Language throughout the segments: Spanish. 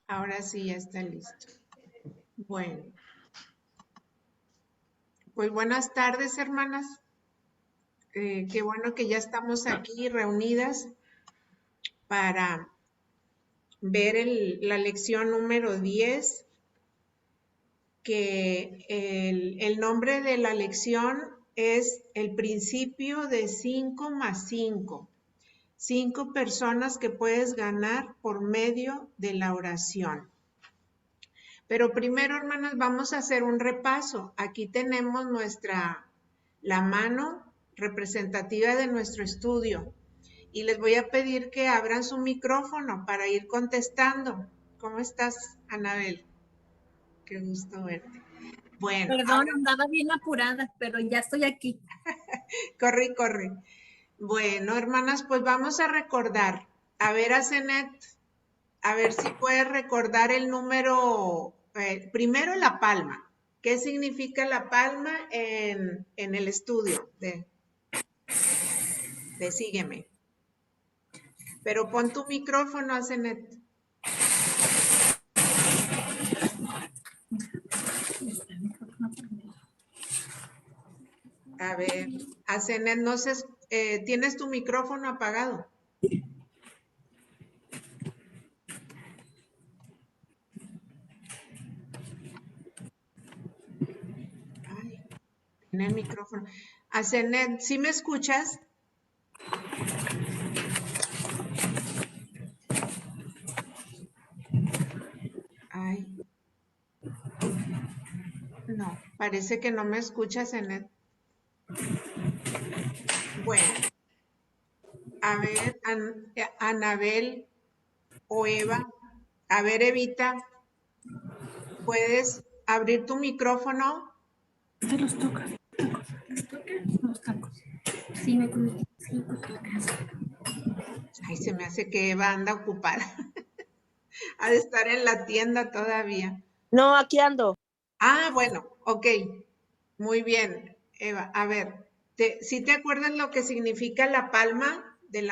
Ahora sí ya está listo. Bueno, pues buenas tardes, hermanas. Qué bueno que ya estamos aquí reunidas para ver la lección número 10, que el nombre de la lección es el principio de 5 más 5. 5 personas que puedes ganar por medio de la oración. Pero primero, hermanas, vamos a hacer un repaso. Aquí tenemos la mano representativa de nuestro estudio y les voy a pedir que abran su micrófono para ir contestando. ¿Cómo estás, Anabel? Qué gusto verte. Bueno, perdón, andaba bien apurada, pero ya estoy aquí. corre. Bueno, hermanas, pues vamos a recordar. A ver, Asenet, a ver si puedes recordar el número, primero la palma. ¿Qué significa la palma en el estudio de Sígueme? Pero pon tu micrófono, Asenet. A ver, Asenet, no sé, ¿tienes tu micrófono apagado? Ay, tiene el micrófono. Asenet, ¿sí me escuchas? Ay. No, parece que no me escuchas, Asenet. Bueno, a ver, Anabel o Eva. A ver, Evita, ¿puedes abrir tu micrófono? ¿Te los toca? Los tacos. Sí, me comí 5 tacos. Ay, se me hace que Eva anda ocupada. Ha de estar en la tienda todavía. No, aquí ando. Ah, bueno, ok. Muy bien, Eva. A ver, ¿sí te acuerdas lo que significa la palma de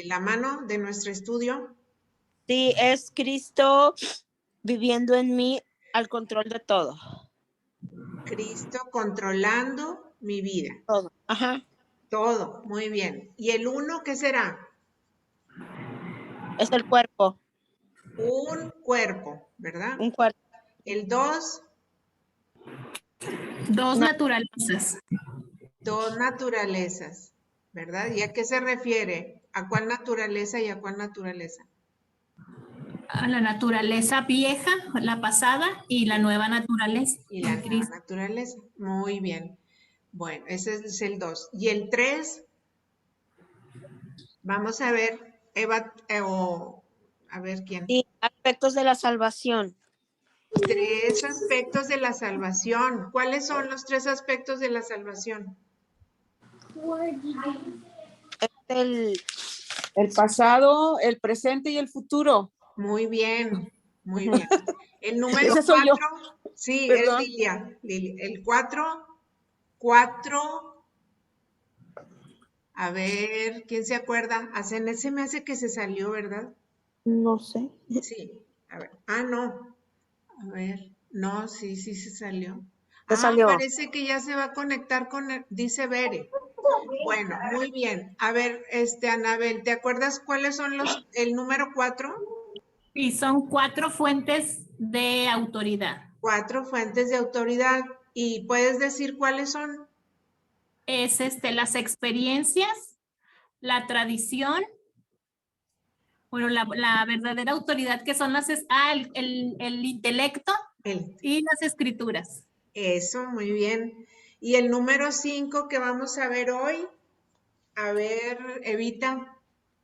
la mano de nuestro estudio? Sí, es Cristo viviendo en mí al control de todo. Cristo controlando mi vida. Todo. Ajá. Todo, muy bien. ¿Y el 1 qué será? Es el cuerpo. Un cuerpo, ¿verdad? Un cuerpo. El 2. Dos naturalezas. 2 naturalezas, ¿verdad? ¿Y a qué se refiere? ¿A cuál naturaleza y a cuál naturaleza? A la naturaleza vieja, la pasada, y la nueva naturaleza. Y la nueva naturaleza. Muy bien. Bueno, ese es el 2. ¿Y el 3? Vamos a ver, Eva, a ver quién. Sí, aspectos de la salvación. 3 aspectos de la salvación. ¿Cuáles son los 3 aspectos de la salvación? El pasado, el presente y el futuro. Muy bien, muy bien. El número Ese soy 4, yo. sí, Perdón. es Lilia. El 4, a ver, ¿quién se acuerda? Asenet se me hace que se salió, ¿verdad? No sé. Sí, a ver. Ah, no. A ver, no, sí se salió. Se salió. Parece que ya se va a conectar dice Bere. Bueno, muy bien. A ver, Anabel, ¿te acuerdas cuáles son el número 4? Sí, son 4 fuentes de autoridad. 4 fuentes de autoridad. ¿Y puedes decir cuáles son? Es las experiencias, la tradición, bueno, la verdadera autoridad que son el intelecto y las escrituras. Eso, muy bien. ¿Y el número 5 que vamos a ver hoy? A ver, Evita.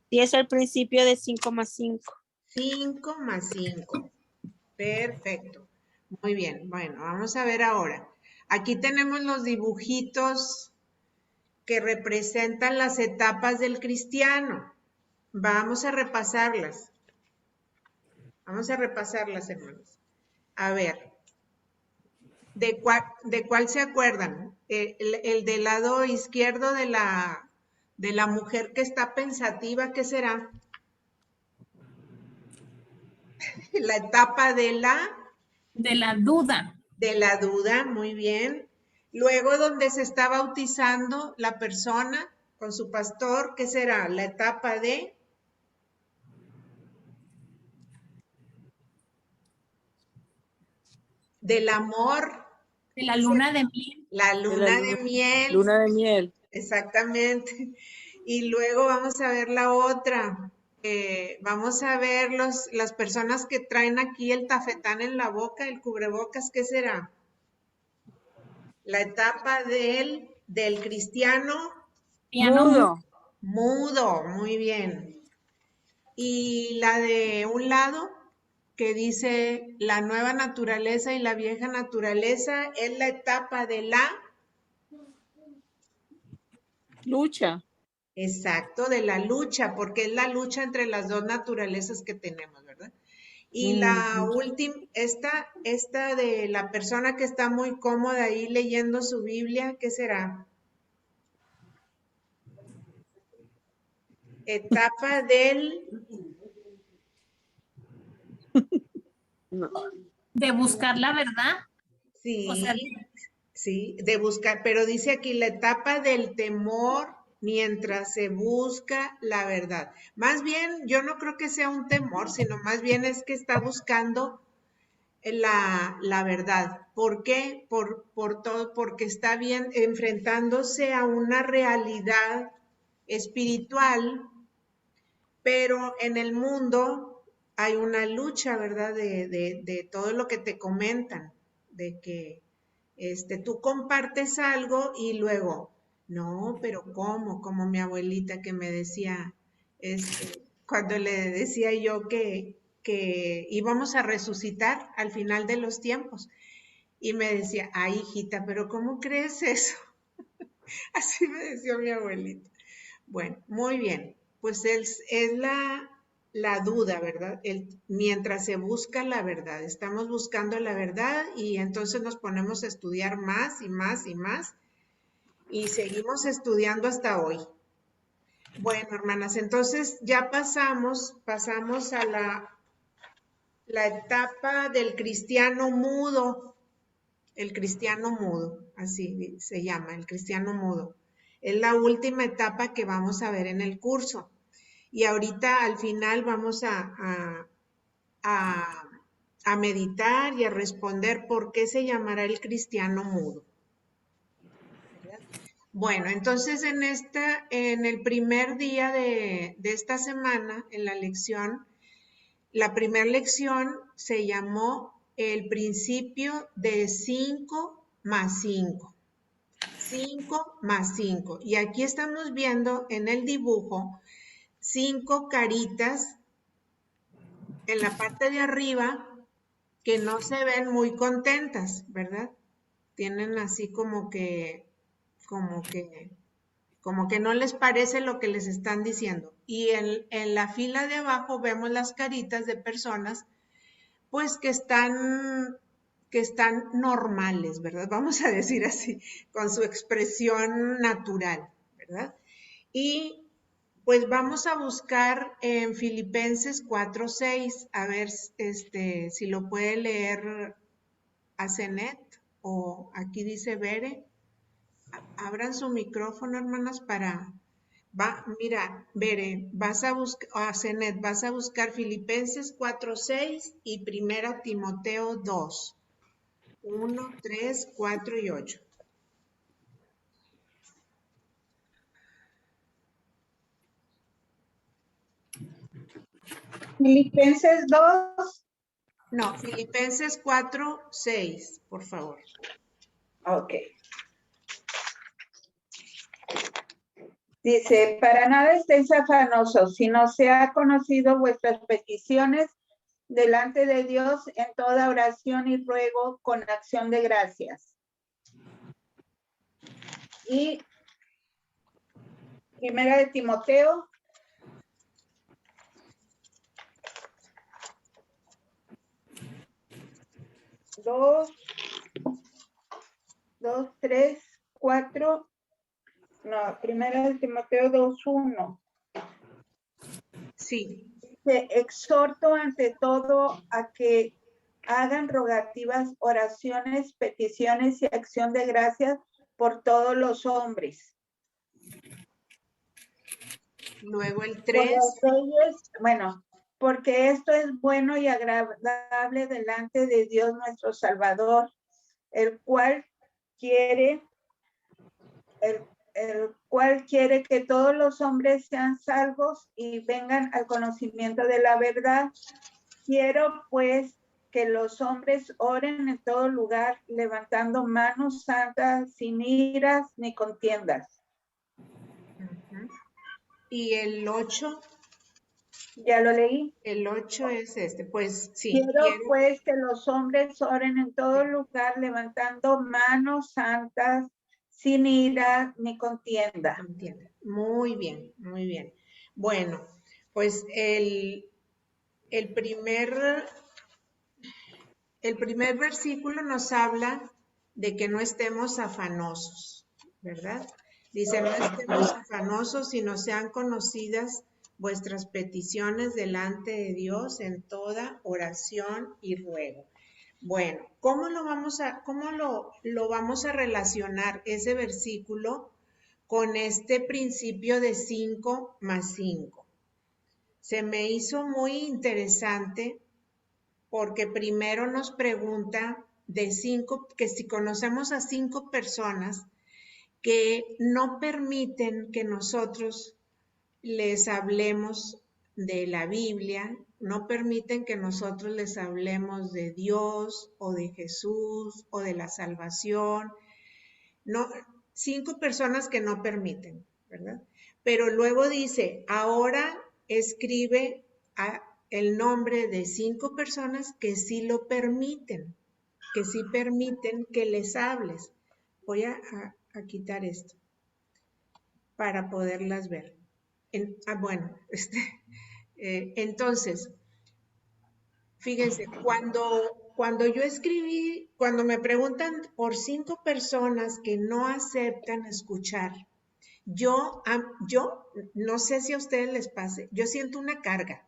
Sí, es el principio de 5 más 5. 5 más 5. Perfecto. Muy bien. Bueno, vamos a ver ahora. Aquí tenemos los dibujitos que representan las etapas del cristiano. Vamos a repasarlas. Vamos a repasarlas, hermanos. A ver, ¿de cuál se acuerdan? El del lado izquierdo de la mujer que está pensativa, ¿qué será? La etapa de la duda. de la duda, muy bien. Luego, donde se está bautizando la persona con su pastor, ¿qué será? La etapa del amor, De la luna de miel. la De la luna de miel, luna de miel. exactamente. Y luego vamos a ver la otra. Vamos a ver las personas que traen aquí el tafetán en la boca, el cubrebocas, ¿qué será? La etapa del cristiano Piano Mudo. mudo, muy bien. Y la de un lado, que dice la nueva naturaleza y la vieja naturaleza, es la etapa de Lucha. exacto, de la lucha, porque es la lucha entre las dos naturalezas que tenemos, ¿verdad? Y la última, esta de la persona que está muy cómoda ahí leyendo su Biblia, ¿qué será? Etapa No. de buscar la verdad. O sea, sí, sí, de buscar, pero dice aquí la etapa del temor mientras se busca la verdad. Más bien, yo no creo que sea un temor, sino más bien es que está buscando la verdad. ¿Por qué? Por todo, porque está bien enfrentándose a una realidad espiritual, pero en el mundo hay una lucha, ¿verdad? De todo lo que te comentan, de que tú compartes algo y luego, no, pero ¿cómo? Como mi abuelita que me decía, cuando le decía yo que íbamos a resucitar al final de los tiempos. Y me decía, ay, hijita, pero ¿cómo crees eso? Así me decía mi abuelita. Bueno, muy bien. Pues es la duda, ¿verdad? Mientras se busca la verdad. Estamos buscando la verdad y entonces nos ponemos a estudiar más y más y más y seguimos estudiando hasta hoy. Bueno, hermanas, entonces ya pasamos a la etapa del cristiano mudo. El cristiano mudo, así se llama, el cristiano mudo. Es la última etapa que vamos a ver en el curso. Y ahorita al final vamos a meditar y a responder por qué se llamará el cristiano mudo. Bueno, entonces en el primer día de esta semana, en la lección, la primera lección se llamó el principio de 5 más 5. 5 más 5. Y aquí estamos viendo en el dibujo 5 caritas en la parte de arriba que no se ven muy contentas, ¿verdad? Tienen así como que, como que no les parece lo que les están diciendo. Y en la fila de abajo vemos las caritas de personas, pues que están normales, ¿verdad? Vamos a decir así, con su expresión natural, ¿verdad? Y pues vamos a buscar en Filipenses 4:6, a ver si lo puede leer a Zenet o aquí dice Bere. Abran su micrófono, hermanas, mira, Bere, vas a buscar, a Zenet, vas a buscar Filipenses 4:6 y Primera Timoteo 2, 1, 3, 4 y 8. Filipenses 2. No, Filipenses 4:6, por favor. Ok. Dice, para nada estéis afanosos, sino sea conocido vuestras peticiones delante de Dios en toda oración y ruego con acción de gracias. Y Primera de Timoteo 2, 3, 4. No, Primera de Timoteo 2:1. Sí. Te exhorto ante todo a que hagan rogativas, oraciones, peticiones y acción de gracias por todos los hombres. Luego el Por 3. los reyes, bueno, porque esto es bueno y agradable delante de Dios nuestro Salvador, el cual quiere que todos los hombres sean salvos y vengan al conocimiento de la verdad. Quiero pues que los hombres oren en todo lugar, levantando manos santas, sin iras ni contiendas. Y el 8. Ya lo leí. El 8 es este, pues sí. Quiero pues que los hombres oren en todo lugar, levantando manos santas, sin ira ni contienda. Entiendo. Muy bien, muy bien. Bueno, pues el primer versículo nos habla de que no estemos afanosos, ¿verdad? Dice, no estemos afanosos, sino sean conocidas vuestras peticiones delante de Dios en toda oración y ruego. Bueno, ¿cómo lo vamos a relacionar ese versículo con este principio de 5 más 5? Se me hizo muy interesante porque primero nos pregunta que si conocemos a 5 personas que no permiten que nosotros les hablemos de la Biblia, no permiten que nosotros les hablemos de Dios o de Jesús o de la salvación. No, 5 personas que no permiten, ¿verdad? Pero luego dice, ahora escribe el nombre de 5 personas que sí lo permiten, que sí permiten que les hables. Voy a quitar esto para poderlas ver. Bueno, entonces, fíjense, cuando yo escribí, cuando me preguntan por 5 personas que no aceptan escuchar, yo no sé si a ustedes les pase, yo siento una carga,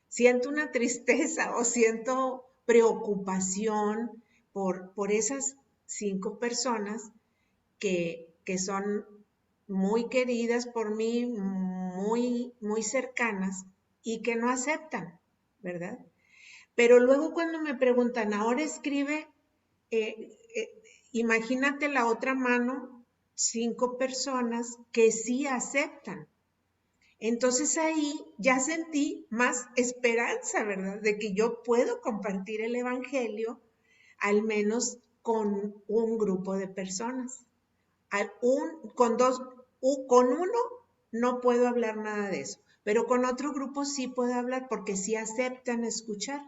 siento una tristeza o siento preocupación por esas 5 personas que son muy queridas por mí, muy, muy cercanas y que no aceptan, ¿verdad? Pero luego cuando me preguntan, ahora escribe, imagínate la otra mano, 5 personas que sí aceptan. Entonces ahí ya sentí más esperanza, ¿verdad? De que yo puedo compartir el Evangelio al menos con un grupo de personas. Con uno no puedo hablar nada de eso, pero con otro grupo sí puedo hablar porque sí aceptan escuchar,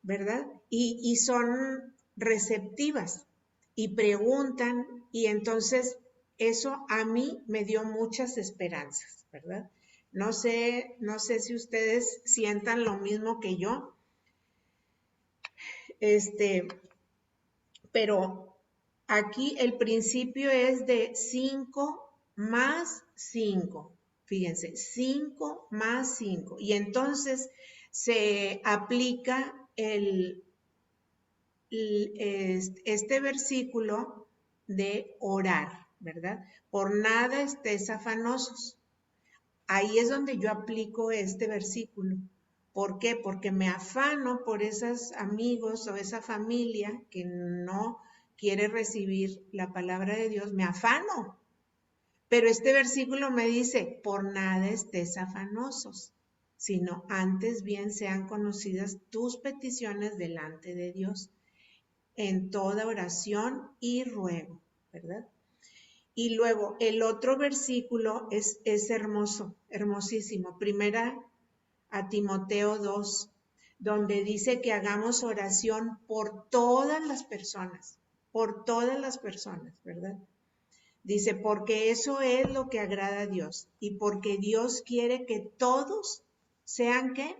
¿verdad? Y son receptivas y preguntan y entonces eso a mí me dio muchas esperanzas, ¿verdad? No sé si ustedes sientan lo mismo que yo, pero aquí el principio es de 5 más 5. Fíjense, 5 más 5. Y entonces se aplica este versículo de orar, ¿verdad? Por nada estés afanosos. Ahí es donde yo aplico este versículo. ¿Por qué? Porque me afano por esos amigos o esa familia que no quiere recibir la palabra de Dios, me afano. Pero este versículo me dice, por nada estés afanosos, sino antes bien sean conocidas tus peticiones delante de Dios en toda oración y ruego, ¿verdad? Y luego el otro versículo es hermoso, hermosísimo. Primera a Timoteo 2, donde dice que hagamos oración por todas las personas, ¿verdad? Dice, porque eso es lo que agrada a Dios y porque Dios quiere que todos sean, ¿qué?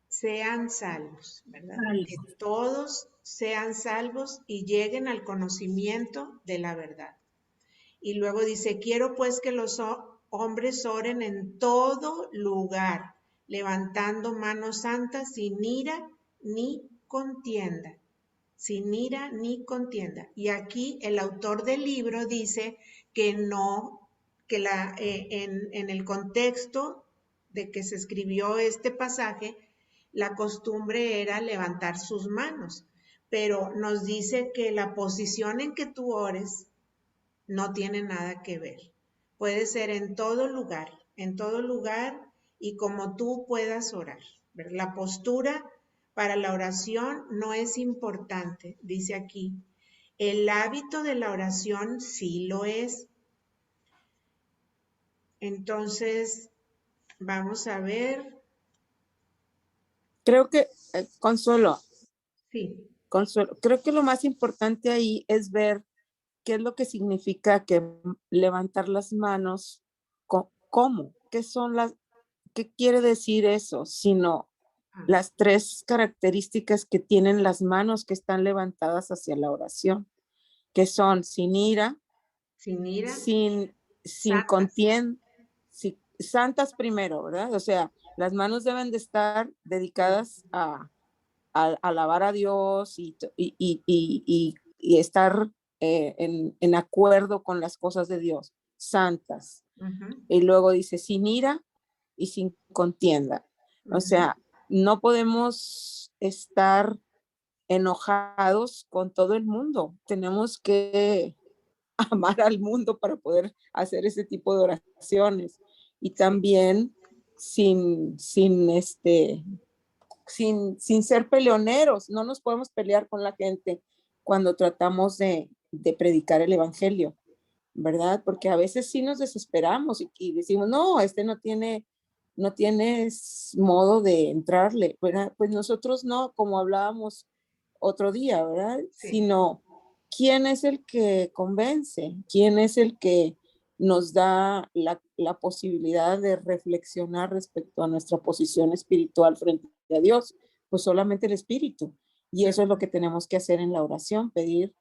Sean salvos, ¿verdad? Que todos sean salvos y lleguen al conocimiento de la verdad. Y luego dice, quiero pues que los hombres oren en todo lugar, levantando manos santas sin ira ni contienda. Sin ira ni contienda. Y aquí el autor del libro dice que no, que en el contexto de que se escribió este pasaje, la costumbre era levantar sus manos, pero nos dice que la posición en que tú ores no tiene nada que ver. Puede ser en todo lugar y como tú puedas orar. La postura para la oración no es importante, dice aquí. El hábito de la oración sí lo es. Entonces, vamos a ver. Creo que, Consuelo, Sí, creo que lo más importante ahí es ver qué es lo que significa que levantar las manos, cómo, qué quiere decir eso, sino las tres características que tienen las manos que están levantadas hacia la oración, que son sin ira, sin ira, sin santas. contienda, santas primero, ¿verdad? O sea, las manos deben de estar dedicadas a alabar a Dios y estar en acuerdo con las cosas de Dios, santas. Y luego dice, sin ira y sin contienda. O sea, no podemos estar enojados con todo el mundo. Tenemos que amar al mundo para poder hacer ese tipo de oraciones. Y también sin ser peleoneros. No nos podemos pelear con la gente cuando tratamos de predicar el evangelio, ¿verdad? Porque a veces sí nos desesperamos y decimos, no, no tiene modo de entrarle, ¿verdad? Pues nosotros no, como hablábamos otro día, ¿verdad? Sí. Sino, ¿quién es el que convence? ¿Quién es el que nos da la posibilidad de reflexionar respecto a nuestra posición espiritual frente a Dios? Pues solamente el Espíritu. Y eso es lo que tenemos que hacer en la oración, pedir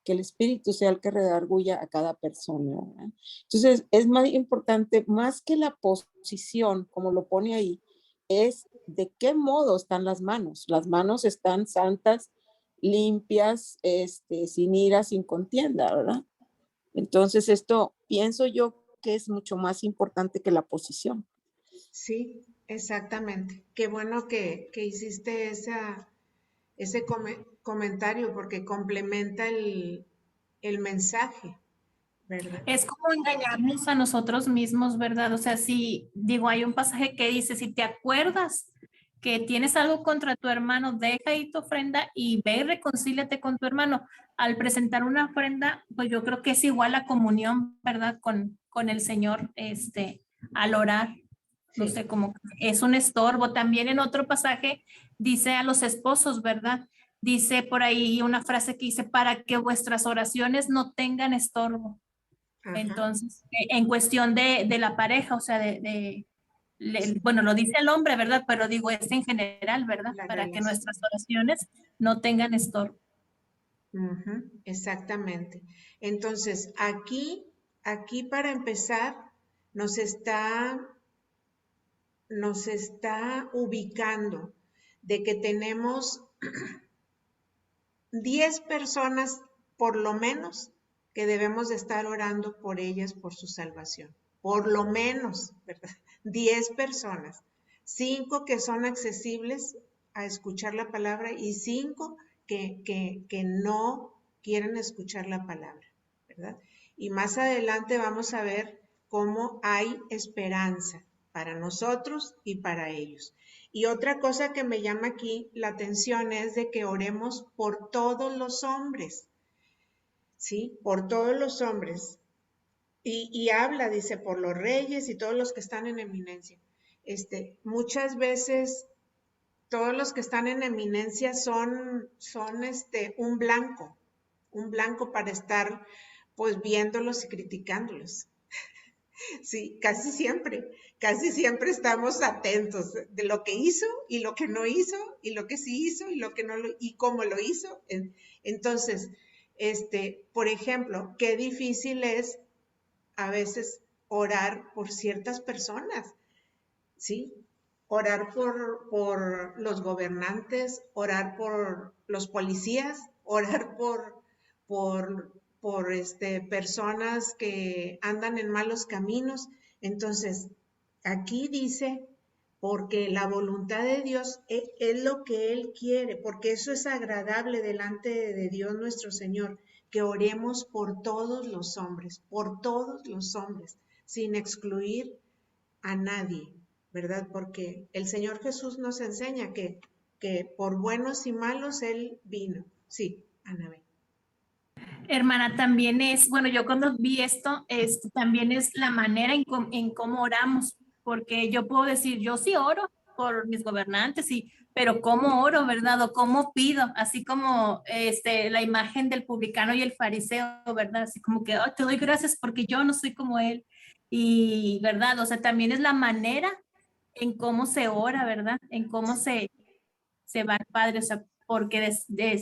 que el Espíritu sea el que redarguya a cada persona, ¿verdad? Entonces, es más importante, más que la posición, como lo pone ahí, es de qué modo están las manos. Las manos están santas, limpias, sin ira, sin contienda, ¿verdad? Entonces, esto pienso yo que es mucho más importante que la posición. Sí, exactamente. Qué bueno que hiciste ese comentario porque complementa el mensaje, ¿verdad? Es como engañarnos a nosotros mismos, ¿verdad? O sea, si digo, hay un pasaje que dice, si te acuerdas que tienes algo contra tu hermano, deja ahí tu ofrenda y ve y reconcíliate con tu hermano. Al presentar una ofrenda, pues yo creo que es igual a comunión, ¿verdad? Con el Señor, al orar. No Sí. sé, como que es un estorbo. También en otro pasaje dice a los esposos, ¿verdad? Dice por ahí una frase que dice, para que vuestras oraciones no tengan estorbo. Ajá. Entonces, en cuestión de la pareja, o sea, bueno, lo dice el hombre, ¿verdad? Pero digo, es en general, ¿verdad? La Para que relación. nuestras oraciones no tengan estorbo. Exactamente. Entonces, aquí para empezar, nos está ubicando de que tenemos 10 personas, por lo menos, que debemos de estar orando por ellas, por su salvación. Por lo menos, ¿verdad? 10 personas. 5 que son accesibles a escuchar la palabra y 5 que no quieren escuchar la palabra, ¿verdad? Y más adelante vamos a ver cómo hay esperanza para nosotros y para ellos. Y otra cosa que me llama aquí la atención es de que oremos por todos los hombres, ¿sí? Por todos los hombres. Y habla, dice, por los reyes y todos los que están en eminencia. Muchas veces todos los que están en eminencia son un blanco para estar pues viéndolos y criticándolos. Sí, casi siempre estamos atentos de lo que hizo y lo que no hizo y lo que sí hizo y lo que no y cómo lo hizo. Entonces, por ejemplo, qué difícil es a veces orar por ciertas personas, ¿sí? Orar por los gobernantes, orar por los policías, orar por personas que andan en malos caminos. Entonces, aquí dice, porque la voluntad de Dios es lo que Él quiere, porque eso es agradable delante de Dios nuestro Señor, que oremos por todos los hombres, sin excluir a nadie, ¿verdad? Porque el Señor Jesús nos enseña que por buenos y malos Él vino. Sí, Anabel. Hermana, también es, bueno, yo cuando vi esto, también es la manera en cómo oramos, porque yo puedo decir, yo sí oro por mis gobernantes, pero ¿cómo oro, verdad? O ¿cómo pido? Así como la imagen del publicano y el fariseo, ¿verdad? Así como que, oh, te doy gracias porque yo no soy como él. Y, ¿verdad? O sea, también es la manera en cómo se ora, ¿verdad? En cómo se va al Padre, o sea, porque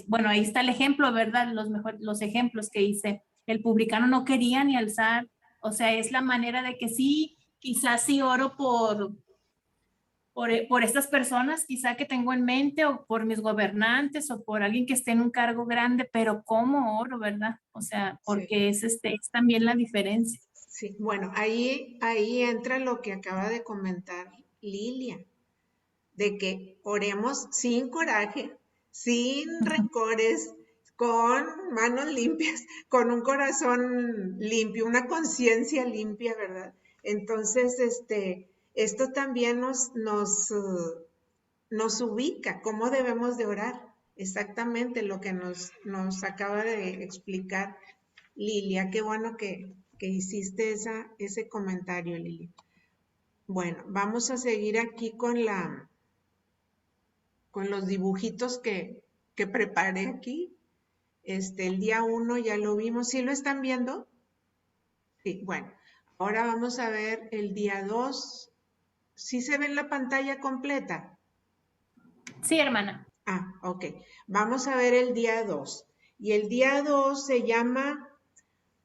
bueno, ahí está el ejemplo, ¿verdad? Los ejemplos que hice. El publicano no quería ni alzar, o sea, es la manera de que sí, quizás sí oro por estas personas, quizá que tengo en mente, o por mis gobernantes, o por alguien que esté en un cargo grande, pero ¿cómo oro, verdad? O sea, porque Sí. es también la diferencia. Sí, bueno, ahí entra lo que acaba de comentar Lilia, de que oremos sin coraje, sin rencores, con manos limpias, con un corazón limpio, una conciencia limpia, ¿verdad? Entonces, esto también nos ubica, cómo debemos de orar, exactamente lo que nos acaba de explicar Lilia. Qué bueno que hiciste ese comentario, Lilia. Bueno, vamos a seguir aquí con los dibujitos que preparé aquí. El día 1 ya lo vimos. ¿Sí lo están viendo? Sí, bueno. Ahora vamos a ver el día 2. ¿Sí se ve en la pantalla completa? Sí, hermana. Ah, ok. Vamos a ver el día 2. Y el día 2 se llama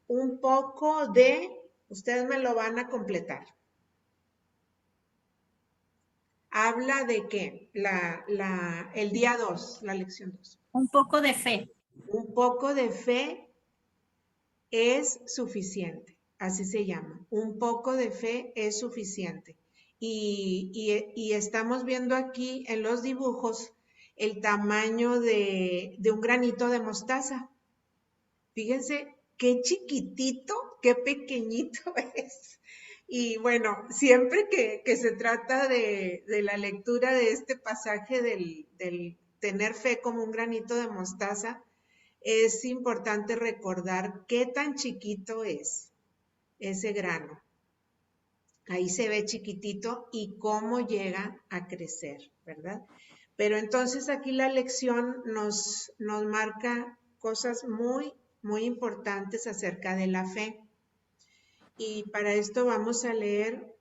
un poco de, ustedes me lo van a completar. Habla de que el día 2, la lección 2. Un poco de fe. Un poco de fe es suficiente, así se llama. Un poco de fe es suficiente. Y estamos viendo aquí en los dibujos el tamaño de un granito de mostaza. Fíjense qué chiquitito, qué pequeñito es. Y bueno, siempre que se trata de la lectura de este pasaje del tener fe como un granito de mostaza, es importante recordar qué tan chiquito es ese grano. Ahí se ve chiquitito y cómo llega a crecer, ¿verdad? Pero entonces aquí la lección nos marca cosas muy, muy importantes acerca de la fe. Y para esto vamos a leer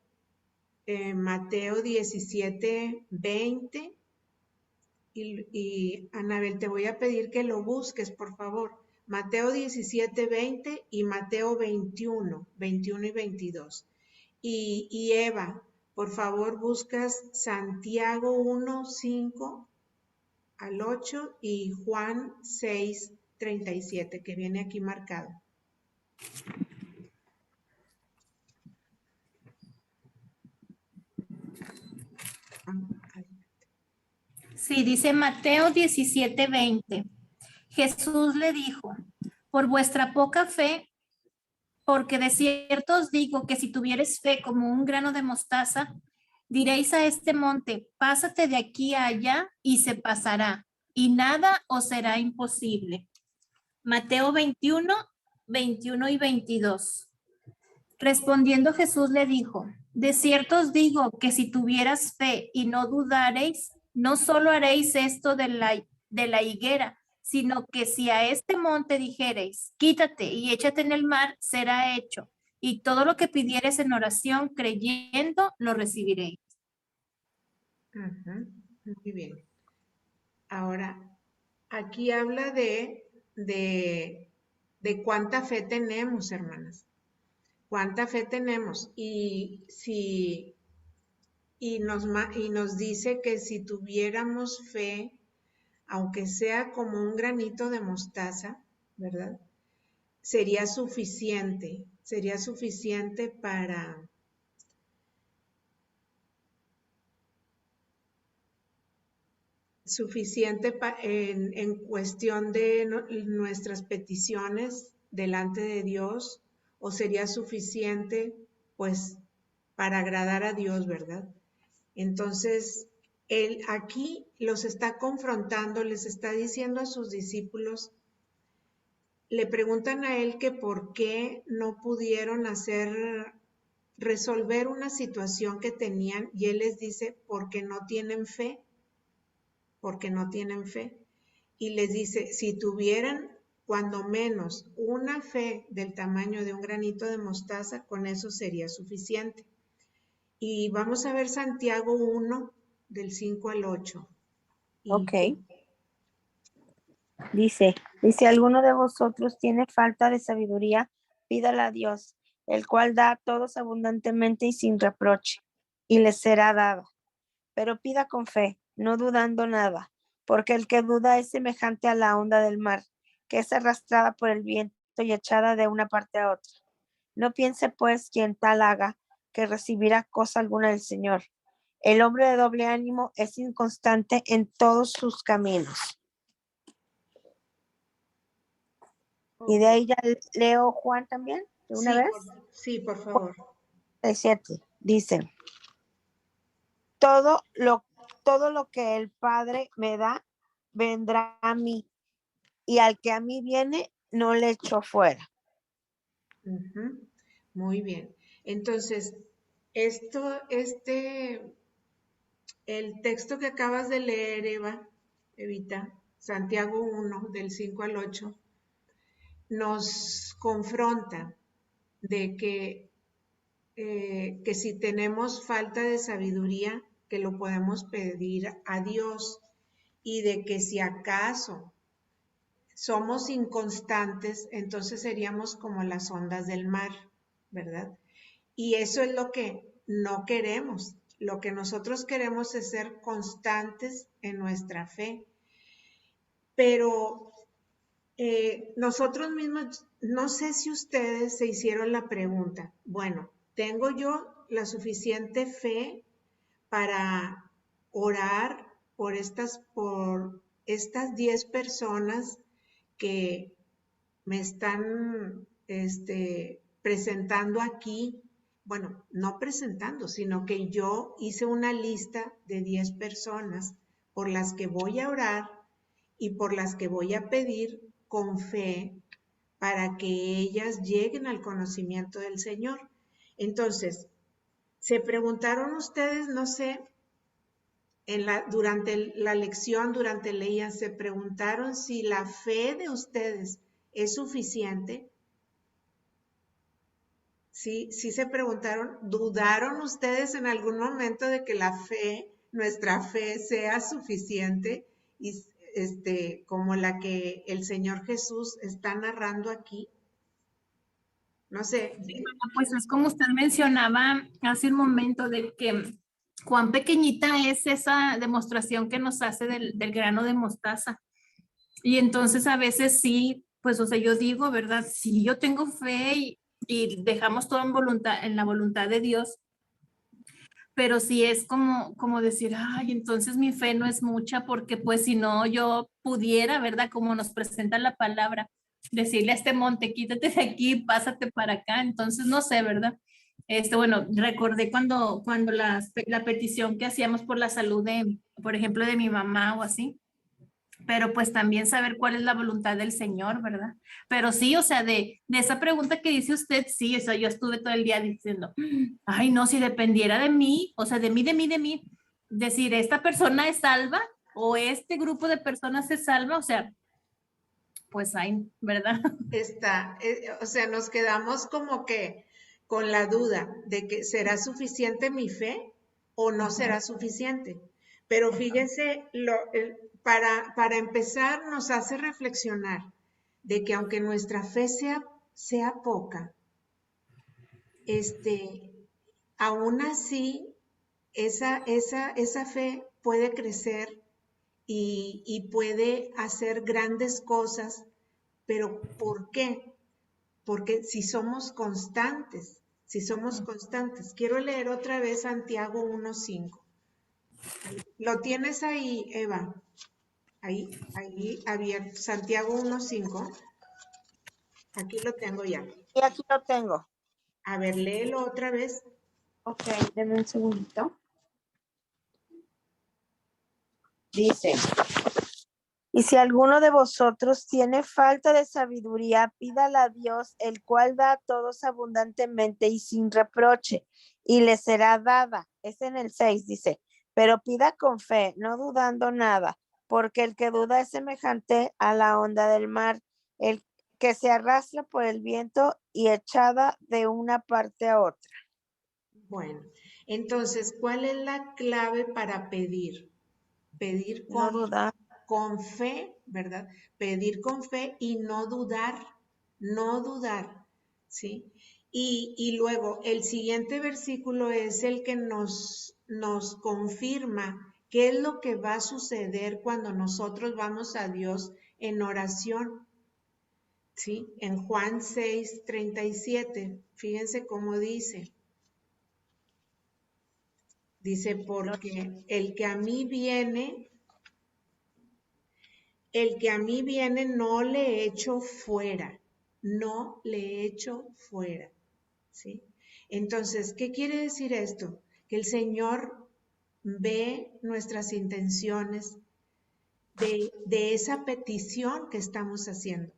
Mateo 17, 20. Y Anabel, te voy a pedir que lo busques, por favor. Mateo 17, 20 y Mateo 21, 21 y 22. Y Eva, por favor, buscas Santiago 1, 5 al 8 y Juan 6, 37, que viene aquí marcado. Sí, dice Mateo 17:20. Jesús le dijo, por vuestra poca fe, porque de cierto os digo que si tuvieres fe como un grano de mostaza, diréis a este monte, pásate de aquí a allá y se pasará, y nada os será imposible. Mateo 21, 21 y 22. Respondiendo Jesús le dijo, de cierto os digo que si tuvieras fe y no dudareis, no solo haréis esto de la higuera, sino que si a este monte dijereis, quítate y échate en el mar, será hecho. Y todo lo que pidieres en oración, creyendo, lo recibiréis. Muy bien. Ahora, aquí habla de cuánta fe tenemos, hermanas. ¿Cuánta fe tenemos? Y nos dice que si tuviéramos fe, aunque sea como un granito de mostaza, ¿verdad? Sería suficiente para en cuestión de nuestras peticiones delante de Dios, o sería suficiente pues para agradar a Dios, ¿verdad? Entonces, él aquí los está confrontando, les está diciendo a sus discípulos, le preguntan a él que por qué no pudieron resolver una situación que tenían, y él les dice, porque no tienen fe, y les dice, si tuvieran cuando menos una fe del tamaño de un granito de mostaza, con eso sería suficiente. Y vamos a ver Santiago 1, del 5 al 8. Ok. Dice, si alguno de vosotros tiene falta de sabiduría, pídala a Dios, el cual da a todos abundantemente y sin reproche, y les será dada. Pero pida con fe, no dudando nada, porque el que duda es semejante a la onda del mar, que es arrastrada por el viento y echada de una parte a otra. No piense pues quien tal haga, que recibirá cosa alguna del Señor. El hombre de doble ánimo es inconstante en todos sus caminos. Y de ahí ya leo Juan también, de una vez. Sí, por favor. 17, dice, todo lo que el Padre me da, vendrá a mí, y al que a mí viene, no le echo fuera. Muy bien. Entonces, el texto que acabas de leer, Evita, Santiago 1, del 5 al 8, nos confronta de que si tenemos falta de sabiduría, que lo podemos pedir a Dios, y de que si acaso somos inconstantes, entonces seríamos como las ondas del mar, ¿verdad? Y eso es lo que no queremos. Lo que nosotros queremos es ser constantes en nuestra fe. Pero nosotros mismos, no sé si ustedes se hicieron la pregunta, bueno, ¿tengo yo la suficiente fe para orar por estas 10 personas que me están presentando aquí? Bueno, no presentando, sino que yo hice una lista de 10 personas por las que voy a orar y por las que voy a pedir con fe para que ellas lleguen al conocimiento del Señor. Entonces, se preguntaron ustedes, no sé, durante la lección, durante leían, se preguntaron si la fe de ustedes es suficiente. Sí, sí se preguntaron, ¿dudaron ustedes en algún momento de que nuestra fe sea suficiente y como la que el Señor Jesús está narrando aquí? No sé. Sí, mamá, pues es como usted mencionaba hace un momento de que cuán pequeñita es esa demostración que nos hace del grano de mostaza. Y entonces a veces sí, pues o sea, yo digo, ¿verdad? Si yo tengo fe y dejamos todo en la voluntad de Dios, pero sí es como decir, ay, entonces mi fe no es mucha porque pues si no yo pudiera, ¿verdad? Como nos presenta la palabra, decirle a este monte, quítate de aquí, pásate para acá. Entonces no sé, ¿verdad? Bueno, recordé cuando la petición que hacíamos por la salud por ejemplo, de mi mamá o así, pero pues también saber cuál es la voluntad del Señor, ¿verdad? Pero sí, o sea, de esa pregunta que dice usted, sí, o sea, yo estuve todo el día diciendo, ay, no, si dependiera de mí, o sea, de mí, decir, esta persona es salva o este grupo de personas es salva, o sea, pues hay, ¿verdad? O sea, nos quedamos como que con la duda de que será suficiente mi fe o no será suficiente. Pero fíjense, para empezar nos hace reflexionar de que aunque nuestra fe sea poca, aún así, esa fe puede crecer y puede hacer grandes cosas, pero ¿por qué? Porque si somos constantes, Quiero leer otra vez Santiago 1:5. ¿Lo tienes ahí, Eva? Ahí abierto, Santiago 1:5. Aquí lo tengo ya. Y aquí lo tengo. A ver, léelo otra vez. Ok, denme un segundito. Dice, y si alguno de vosotros tiene falta de sabiduría, pídala a Dios, el cual da a todos abundantemente y sin reproche, y le será dada. Es en el 6, dice, pero pida con fe, no dudando nada, porque el que duda es semejante a la onda del mar, el que se arrastra por el viento y echada de una parte a otra. Bueno, entonces, ¿cuál es la clave para pedir? Pedir No dudar. con fe, ¿verdad? Pedir con fe y no dudar, ¿sí? Y luego el siguiente versículo es el que nos confirma qué es lo que va a suceder cuando nosotros vamos a Dios en oración, ¿sí? En Juan 6:37, fíjense cómo dice. Dice, porque el que a mí viene no le echo fuera, ¿sí? Entonces, ¿qué quiere decir esto? Que el Señor ve nuestras intenciones de esa petición que estamos haciendo.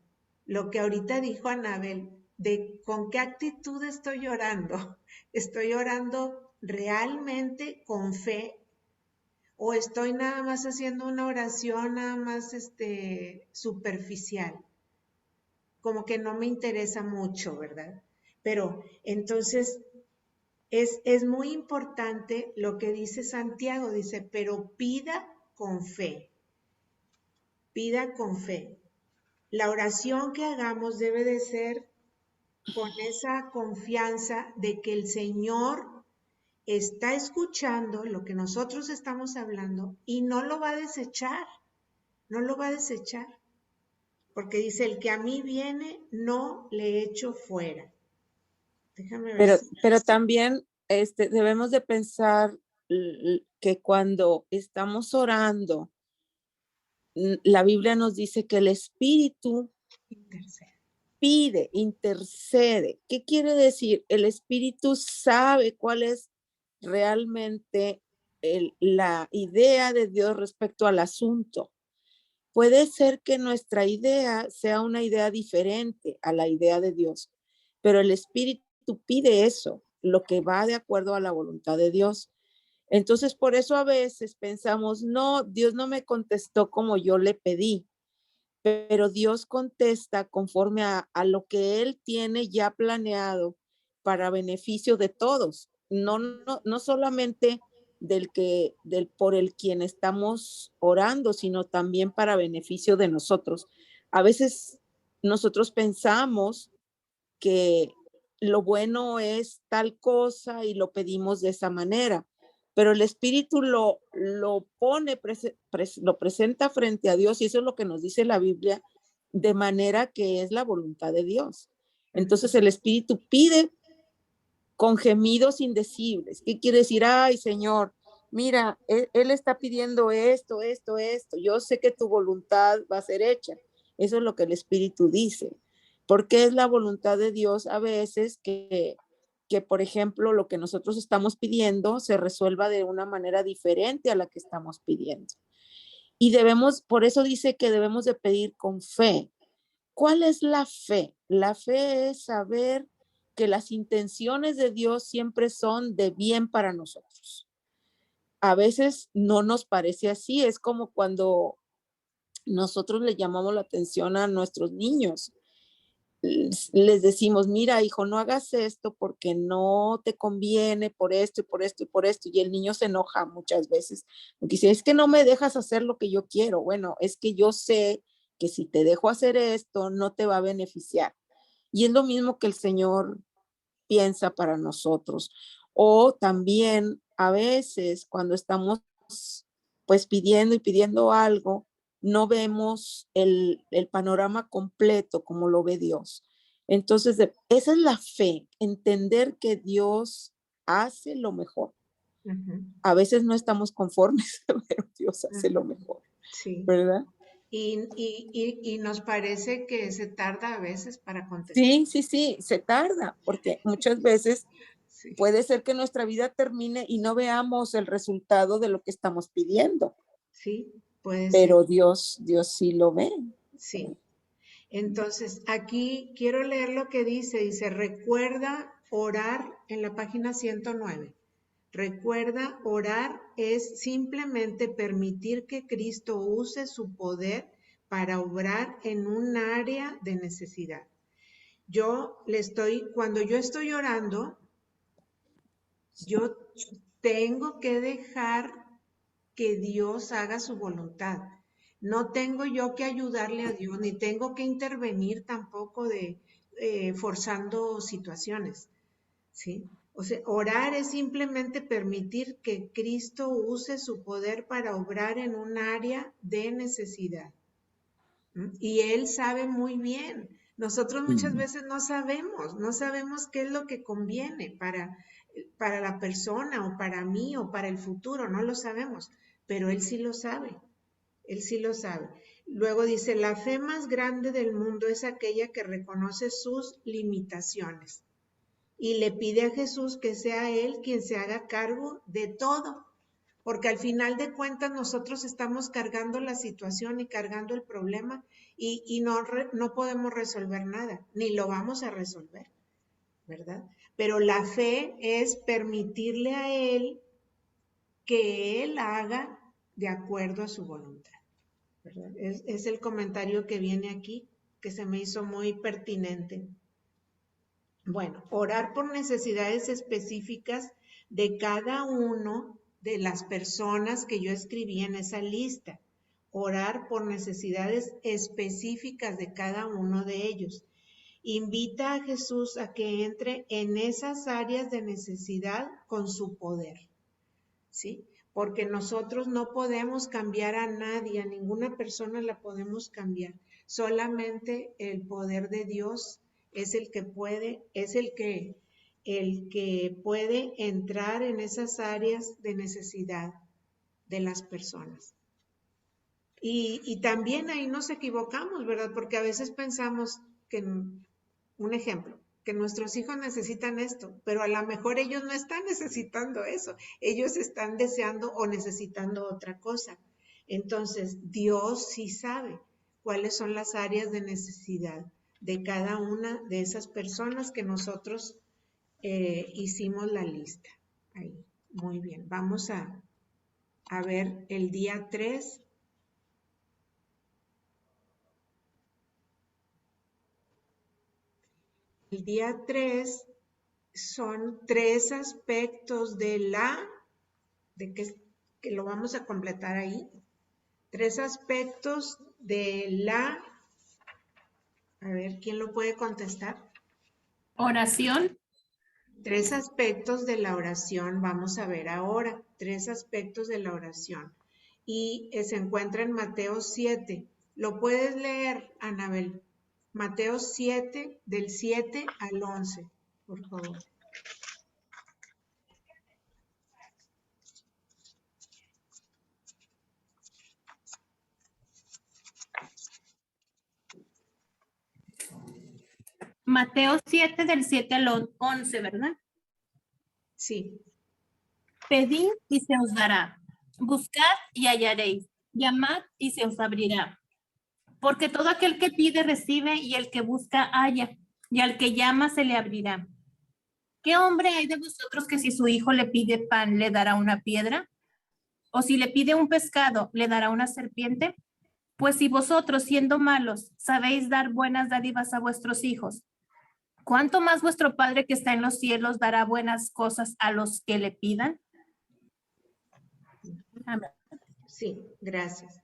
Lo que ahorita dijo Anabel, de con qué actitud estoy orando. Estoy orando realmente con fe, o estoy nada más haciendo una oración nada más superficial, como que no me interesa mucho, ¿verdad? Pero entonces es muy importante lo que dice Santiago, dice, pero pida con fe, pida con fe. La oración que hagamos debe de ser con esa confianza de que el Señor está escuchando lo que nosotros estamos hablando y no lo va a desechar, porque dice, el que a mí viene, no le echo fuera. Déjame ver. Pero también debemos de pensar que cuando estamos orando, la Biblia nos dice que el Espíritu pide, intercede. ¿Qué quiere decir? El Espíritu sabe cuál es realmente la idea de Dios respecto al asunto. Puede ser que nuestra idea sea una idea diferente a la idea de Dios, pero el Espíritu pide eso, lo que va de acuerdo a la voluntad de Dios. Entonces, por eso a veces pensamos, no, Dios no me contestó como yo le pedí, pero Dios contesta conforme a lo que Él tiene ya planeado para beneficio de todos, no solamente por el quien estamos orando, sino también para beneficio de nosotros. A veces nosotros pensamos que lo bueno es tal cosa y lo pedimos de esa manera, pero el Espíritu lo pone, lo presenta frente a Dios, y eso es lo que nos dice la Biblia, de manera que es la voluntad de Dios. Entonces el Espíritu pide con gemidos indecibles. ¿Qué quiere decir? Ay, Señor, mira, él está pidiendo esto. Yo sé que tu voluntad va a ser hecha. Eso es lo que el Espíritu dice. Porque es la voluntad de Dios a veces que, por ejemplo, lo que nosotros estamos pidiendo se resuelva de una manera diferente a la que estamos pidiendo. Y por eso dice que debemos de pedir con fe. ¿Cuál es la fe? La fe es saber que las intenciones de Dios siempre son de bien para nosotros. A veces no nos parece así, es como cuando nosotros le llamamos la atención a nuestros niños. Les decimos, mira, hijo, no hagas esto porque no te conviene por esto y por esto y por esto. Y el niño se enoja muchas veces porque dice, es que no me dejas hacer lo que yo quiero. Bueno, es que yo sé que si te dejo hacer esto, no te va a beneficiar. Y es lo mismo que el Señor piensa para nosotros. O también a veces cuando estamos pues pidiendo y pidiendo algo, no vemos el panorama completo como lo ve Dios. Entonces, esa es la fe, entender que Dios hace lo mejor. A veces no estamos conformes, pero Dios hace lo mejor, Sí. ¿verdad? Y nos parece que se tarda a veces para contestar. Sí, se tarda, porque muchas veces Sí. puede ser que nuestra vida termine y no veamos el resultado de lo que estamos pidiendo. Sí, puede Pero ser. Dios sí lo ve. Sí. Entonces, aquí quiero leer lo que dice, recuerda orar en la página 109. Recuerda, orar es simplemente permitir que Cristo use su poder para obrar en un área de necesidad. Cuando yo estoy orando, yo tengo que dejar que Dios haga su voluntad. No tengo yo que ayudarle a Dios, ni tengo que intervenir tampoco forzando situaciones, ¿sí? O sea, orar es simplemente permitir que Cristo use su poder para obrar en un área de necesidad. Y Él sabe muy bien. Nosotros muchas veces no sabemos qué es lo que conviene para la persona o para mí o para el futuro, no lo sabemos, pero Él sí lo sabe. Él sí lo sabe. Luego dice, la fe más grande del mundo es aquella que reconoce sus limitaciones y le pide a Jesús que sea Él quien se haga cargo de todo, porque al final de cuentas nosotros estamos cargando la situación y cargando el problema y no podemos resolver nada, ni lo vamos a resolver, ¿verdad? Pero la fe es permitirle a Él que Él haga de acuerdo a su voluntad, ¿verdad? Es el comentario que viene aquí, que se me hizo muy pertinente. Bueno, orar por necesidades específicas de cada uno de las personas que yo escribí en esa lista. Orar por necesidades específicas de cada uno de ellos. Invita a Jesús a que entre en esas áreas de necesidad con su poder, ¿sí? Porque nosotros no podemos cambiar a nadie, a ninguna persona la podemos cambiar. Solamente el poder de Dios es el que puede, el que puede entrar en esas áreas de necesidad de las personas. Y también ahí nos equivocamos, ¿verdad? Porque a veces pensamos que, un ejemplo, que nuestros hijos necesitan esto, pero a lo mejor ellos no están necesitando eso, ellos están deseando o necesitando otra cosa. Entonces, Dios sí sabe cuáles son las áreas de necesidad de cada una de esas personas que nosotros hicimos la lista. Ahí, muy bien. Vamos a ver el día 3. El día 3 son 3 aspectos de que lo vamos a completar ahí. 3 aspectos a ver, ¿quién lo puede contestar? Oración. 3 aspectos de la oración, vamos a ver ahora, 3 aspectos de la oración. Y se encuentra en Mateo 7. ¿Lo puedes leer, Anabel? Mateo 7, del 7 al 11, por favor. Mateo 7 del 7 al 11, ¿verdad? Sí. Pedid y se os dará. Buscad y hallaréis. Llamad y se os abrirá. Porque todo aquel que pide recibe y el que busca halla. Y al que llama se le abrirá. ¿Qué hombre hay de vosotros que si su hijo le pide pan le dará una piedra? ¿O si le pide un pescado le dará una serpiente? Pues si vosotros, siendo malos, sabéis dar buenas dádivas a vuestros hijos, ¿cuánto más vuestro Padre que está en los cielos dará buenas cosas a los que le pidan? Amén. Sí, gracias.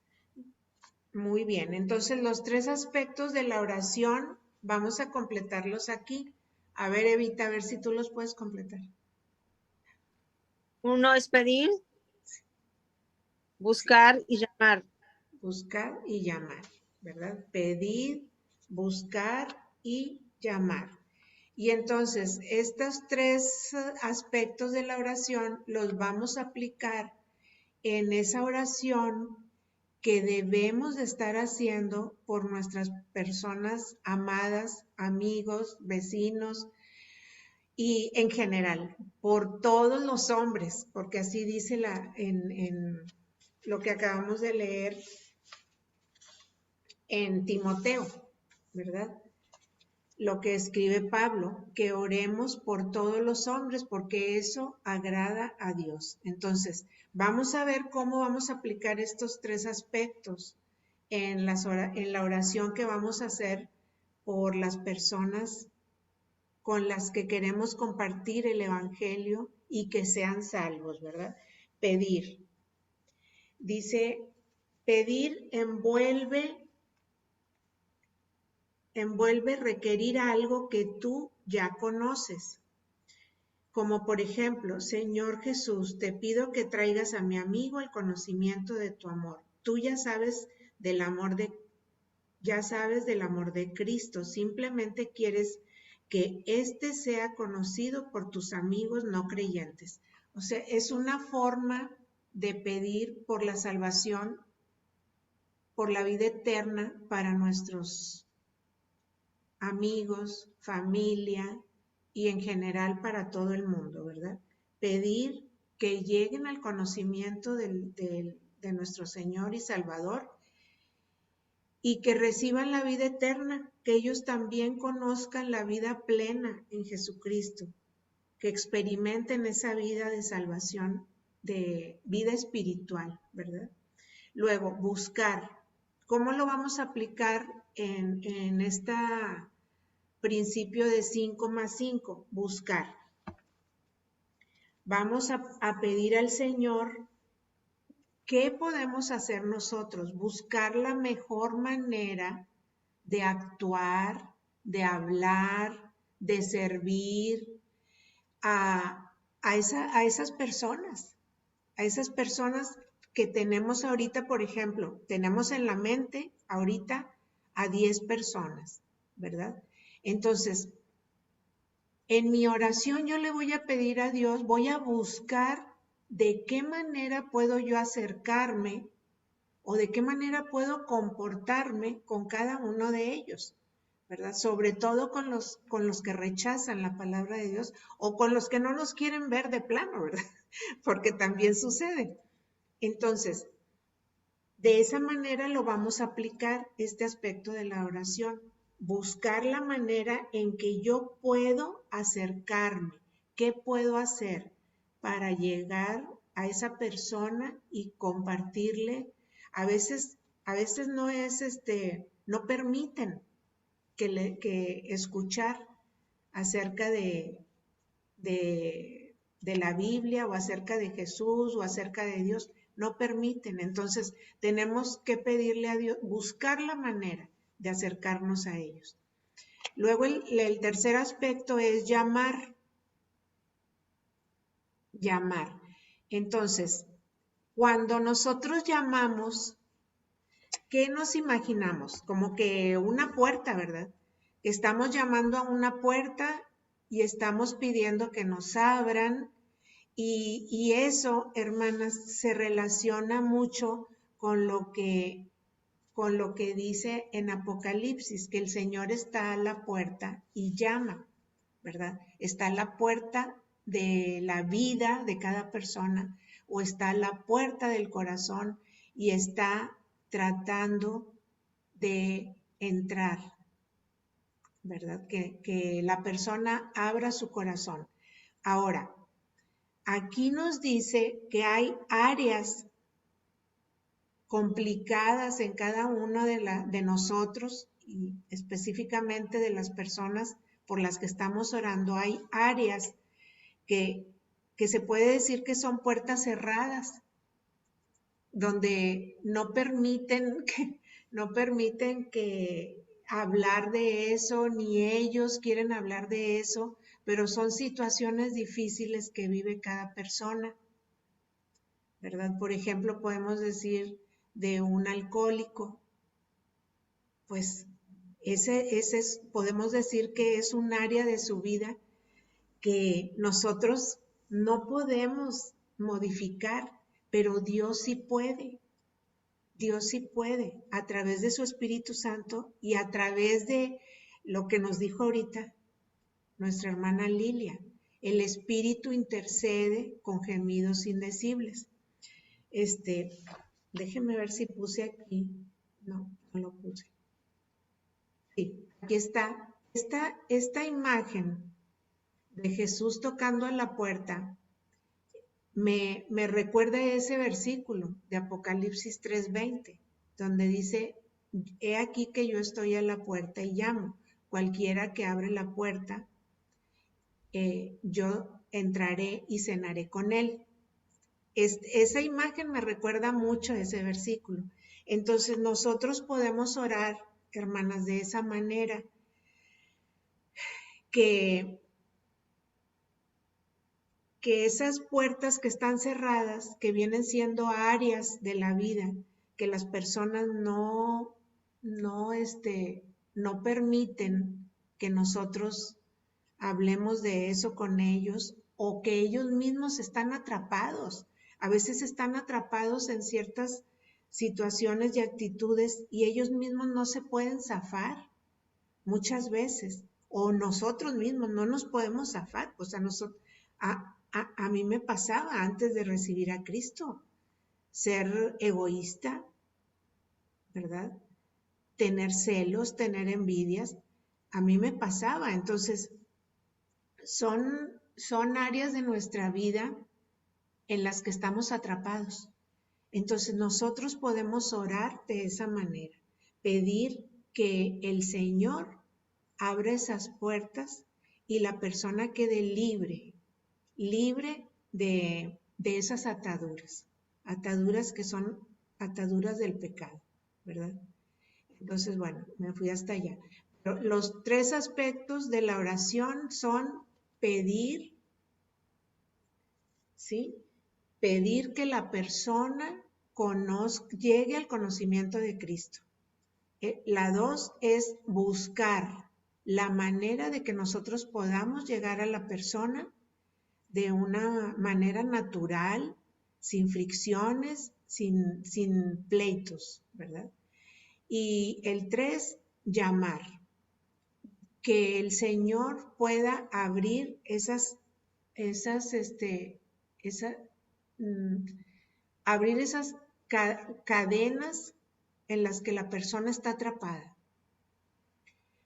Muy bien, entonces los 3 aspectos de la oración vamos a completarlos aquí. A ver, Evita, a ver si tú los puedes completar. 1 es pedir, buscar y llamar. Buscar y llamar, ¿verdad? Pedir, buscar y llamar. Y entonces, estos tres aspectos de la oración los vamos a aplicar en esa oración que debemos de estar haciendo por nuestras personas amadas, amigos, vecinos y en general, por todos los hombres, porque así dice en lo que acabamos de leer en Timoteo, ¿verdad? Lo que escribe Pablo, que oremos por todos los hombres, porque eso agrada a Dios. Entonces, vamos a ver cómo vamos a aplicar estos tres aspectos en la oración que vamos a hacer por las personas con las que queremos compartir el Evangelio y que sean salvos, ¿verdad? Pedir. Dice, pedir envuelve requerir algo que tú ya conoces. Como por ejemplo, Señor Jesús, te pido que traigas a mi amigo el conocimiento de tu amor. Tú ya sabes del amor de Cristo. Simplemente quieres que éste sea conocido por tus amigos no creyentes. O sea, es una forma de pedir por la salvación, por la vida eterna para nuestros amigos, familia y en general para todo el mundo, ¿verdad? Pedir que lleguen al conocimiento de nuestro Señor y Salvador y que reciban la vida eterna, que ellos también conozcan la vida plena en Jesucristo, que experimenten esa vida de salvación, de vida espiritual, ¿verdad? Luego, buscar. ¿Cómo lo vamos a aplicar en este principio de 5 más 5? Buscar. Vamos a pedir al Señor, ¿qué podemos hacer nosotros? Buscar la mejor manera de actuar, de hablar, de servir a esas personas que tenemos ahorita, por ejemplo, tenemos en la mente ahorita a 10 personas, ¿verdad? Entonces, en mi oración yo le voy a pedir a Dios, voy a buscar de qué manera puedo yo acercarme o de qué manera puedo comportarme con cada uno de ellos, ¿verdad? Sobre todo con los que rechazan la palabra de Dios o con los que no nos quieren ver de plano, ¿verdad? Porque también sucede. Entonces, de esa manera lo vamos a aplicar este aspecto de la oración. Buscar la manera en que yo puedo acercarme. ¿Qué puedo hacer para llegar a esa persona y compartirle? A veces no es no permiten que escuchar acerca de la Biblia o acerca de Jesús o acerca de Dios, no permiten. Entonces tenemos que pedirle a Dios, buscar la manera de acercarnos a ellos. Luego el tercer aspecto es llamar. Llamar. Entonces, cuando nosotros llamamos, ¿qué nos imaginamos? Como que una puerta, ¿verdad? Estamos llamando a una puerta y estamos pidiendo que nos abran. Y eso, hermanas, se relaciona mucho con lo que dice en Apocalipsis, que el Señor está a la puerta y llama, ¿verdad? Está a la puerta de la vida de cada persona o está a la puerta del corazón y está tratando de entrar, ¿verdad? Que la persona abra su corazón. Ahora, aquí nos dice que hay áreas complicadas en cada uno de nosotros y específicamente de las personas por las que estamos orando. Hay áreas que se puede decir que son puertas cerradas, donde no permiten que hablar de eso, ni ellos quieren hablar de eso, pero son situaciones difíciles que vive cada persona, ¿verdad? Por ejemplo, podemos decir de un alcohólico, pues podemos decir que es un área de su vida que nosotros no podemos modificar, pero Dios sí puede. Dios sí puede, a través de su Espíritu Santo y a través de lo que nos dijo ahorita nuestra hermana Lilia. El Espíritu intercede con gemidos indecibles. Déjenme ver si puse aquí. No, no lo puse. Sí, aquí está. Esta imagen de Jesús tocando en la puerta me recuerda ese versículo de Apocalipsis 3:20, donde dice, he aquí que yo estoy a la puerta y llamo. Cualquiera que abre la puerta, yo entraré y cenaré con él. Esa imagen me recuerda mucho a ese versículo. Entonces nosotros podemos orar, hermanas, de esa manera, que esas puertas que están cerradas, que vienen siendo áreas de la vida, que las personas no permiten que nosotros hablemos de eso con ellos, o que ellos mismos están atrapados. A veces están atrapados en ciertas situaciones y actitudes y ellos mismos no se pueden zafar muchas veces, o nosotros mismos no nos podemos zafar. O sea, a mí me pasaba antes de recibir a Cristo ser egoísta, ¿verdad? Tener celos, tener envidias, a mí me pasaba. Entonces, son áreas de nuestra vida en las que estamos atrapados. Entonces, nosotros podemos orar de esa manera, pedir que el Señor abra esas puertas y la persona quede libre de esas ataduras que son ataduras del pecado, ¿verdad? Entonces, bueno, me fui hasta allá. Pero los 3 aspectos de la oración son pedir, ¿sí? Pedir que la persona llegue al conocimiento de Cristo. La 2 es buscar la manera de que nosotros podamos llegar a la persona de una manera natural, sin fricciones, sin pleitos, ¿verdad? Y el 3, llamar. Que el Señor pueda abrir abrir esas cadenas en las que la persona está atrapada.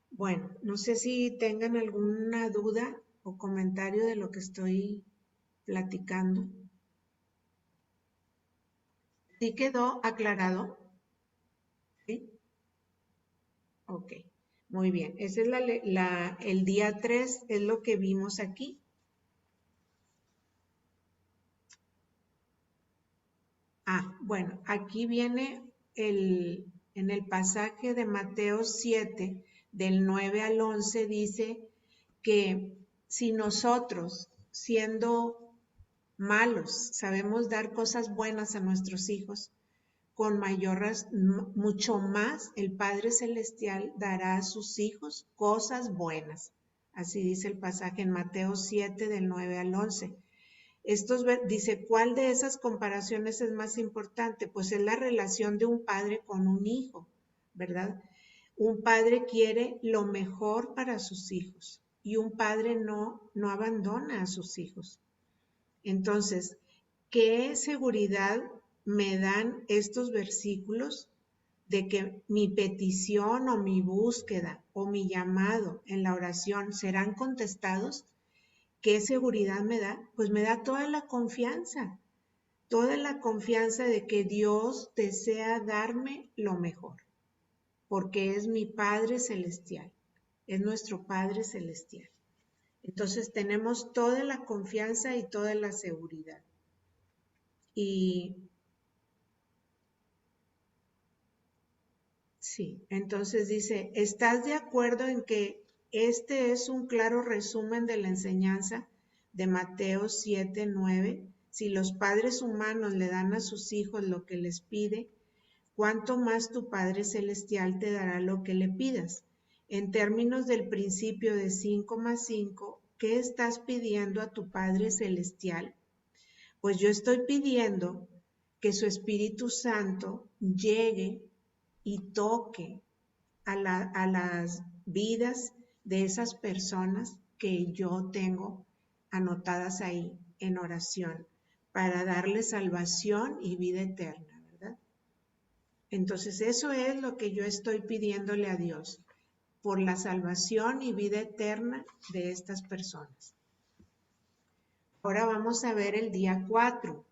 Bueno, no sé si tengan alguna duda o comentario de lo que estoy platicando. ¿Sí quedó aclarado? ¿Sí? Ok, muy bien. Ese es el día 3, es lo que vimos aquí. Bueno, aquí viene en el pasaje de Mateo 7, del 9 al 11, dice que si nosotros, siendo malos, sabemos dar cosas buenas a nuestros hijos, mucho más el Padre Celestial dará a sus hijos cosas buenas. Así dice el pasaje en Mateo 7, del 9 al 11. Dice, ¿cuál de esas comparaciones es más importante? Pues es la relación de un padre con un hijo, ¿verdad? Un padre quiere lo mejor para sus hijos y un padre no abandona a sus hijos. Entonces, ¿qué seguridad me dan estos versículos de que mi petición o mi búsqueda o mi llamado en la oración serán contestados? ¿Qué seguridad me da? Pues me da toda la confianza de que Dios desea darme lo mejor, porque es mi Padre Celestial, es nuestro Padre Celestial. Entonces tenemos toda la confianza y toda la seguridad. Y Sí, entonces dice, ¿estás de acuerdo en que este es un claro resumen de la enseñanza de Mateo 7:9? Si los padres humanos le dan a sus hijos lo que les pide, ¿cuánto más tu Padre Celestial te dará lo que le pidas? En términos del principio de 5 más 5, ¿qué estás pidiendo a tu Padre Celestial? Pues yo estoy pidiendo que su Espíritu Santo llegue y toque a las vidas de esas personas que yo tengo anotadas ahí en oración para darles salvación y vida eterna, ¿verdad? Entonces eso es lo que yo estoy pidiéndole a Dios por la salvación y vida eterna de estas personas. Ahora vamos a ver el día 4.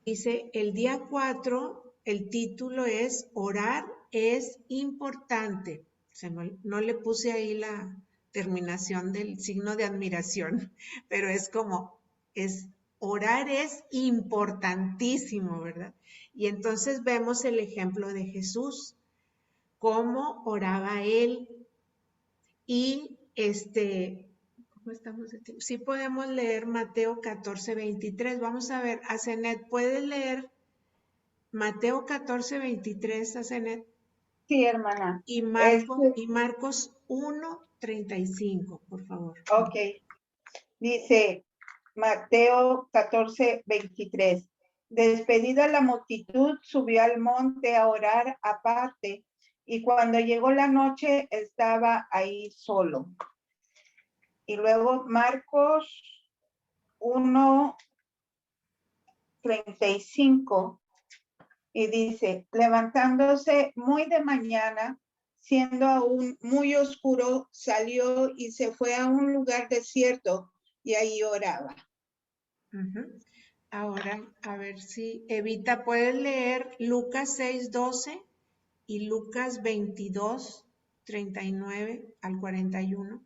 Dice, el día 4, el título es Orar es importante. O sea, no le puse ahí la terminación del signo de admiración, pero es como, orar es importantísimo, ¿verdad? Y entonces vemos el ejemplo de Jesús, cómo oraba él. Y ¿cómo estamos de tiempo? Sí podemos leer Mateo 14:23. Vamos a ver, Asenet, ¿puedes leer Mateo 14:23, Asenet? Sí, hermana. Y Marcos 1:35, por favor. Ok. Dice Mateo 14:23. Despedida la multitud, subió al monte a orar aparte, y cuando llegó la noche estaba ahí solo. Y luego Marcos 1:35, y dice, levantándose muy de mañana, siendo aún muy oscuro, salió y se fue a un lugar desierto y ahí oraba. Ahora, a ver si Evita, ¿puedes leer Lucas 6:12 y Lucas 22:39 al 41?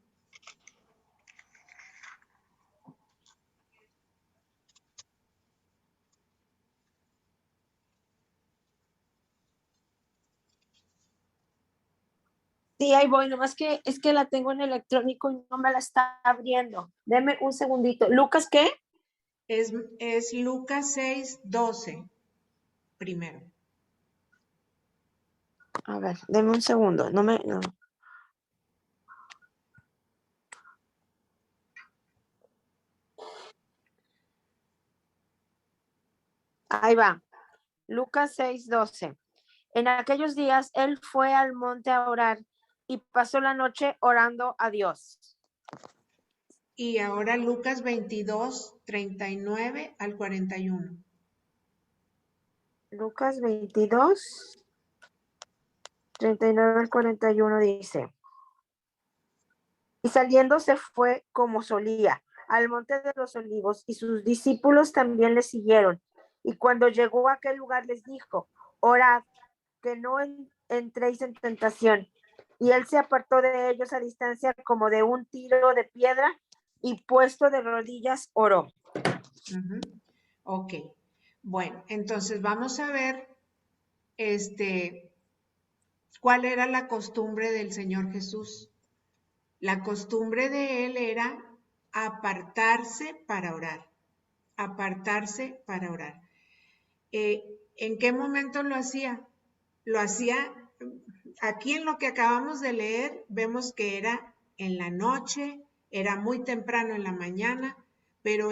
Sí, ahí voy, nomás que es que la tengo en electrónico y no me la está abriendo. Deme un segundito. ¿Lucas qué? Es Lucas 6:12 primero. A ver, deme un segundo. No. Ahí va. Lucas 6:12. En aquellos días él fue al monte a orar y pasó la noche orando a Dios. Y ahora Lucas 22:39 al 41. Lucas 22:39 al 41 dice, y saliendo se fue como solía al monte de los olivos, y sus discípulos también le siguieron. Y cuando llegó a aquel lugar les dijo, orad, que no entréis en tentación. Y él se apartó de ellos a distancia como de un tiro de piedra, y puesto de rodillas oró. Ok, bueno, entonces vamos a ver cuál era la costumbre del Señor Jesús. La costumbre de él era apartarse para orar, apartarse para orar. ¿En qué momento lo hacía? Lo hacía, aquí en lo que acabamos de leer, vemos que era en la noche, era muy temprano en la mañana, pero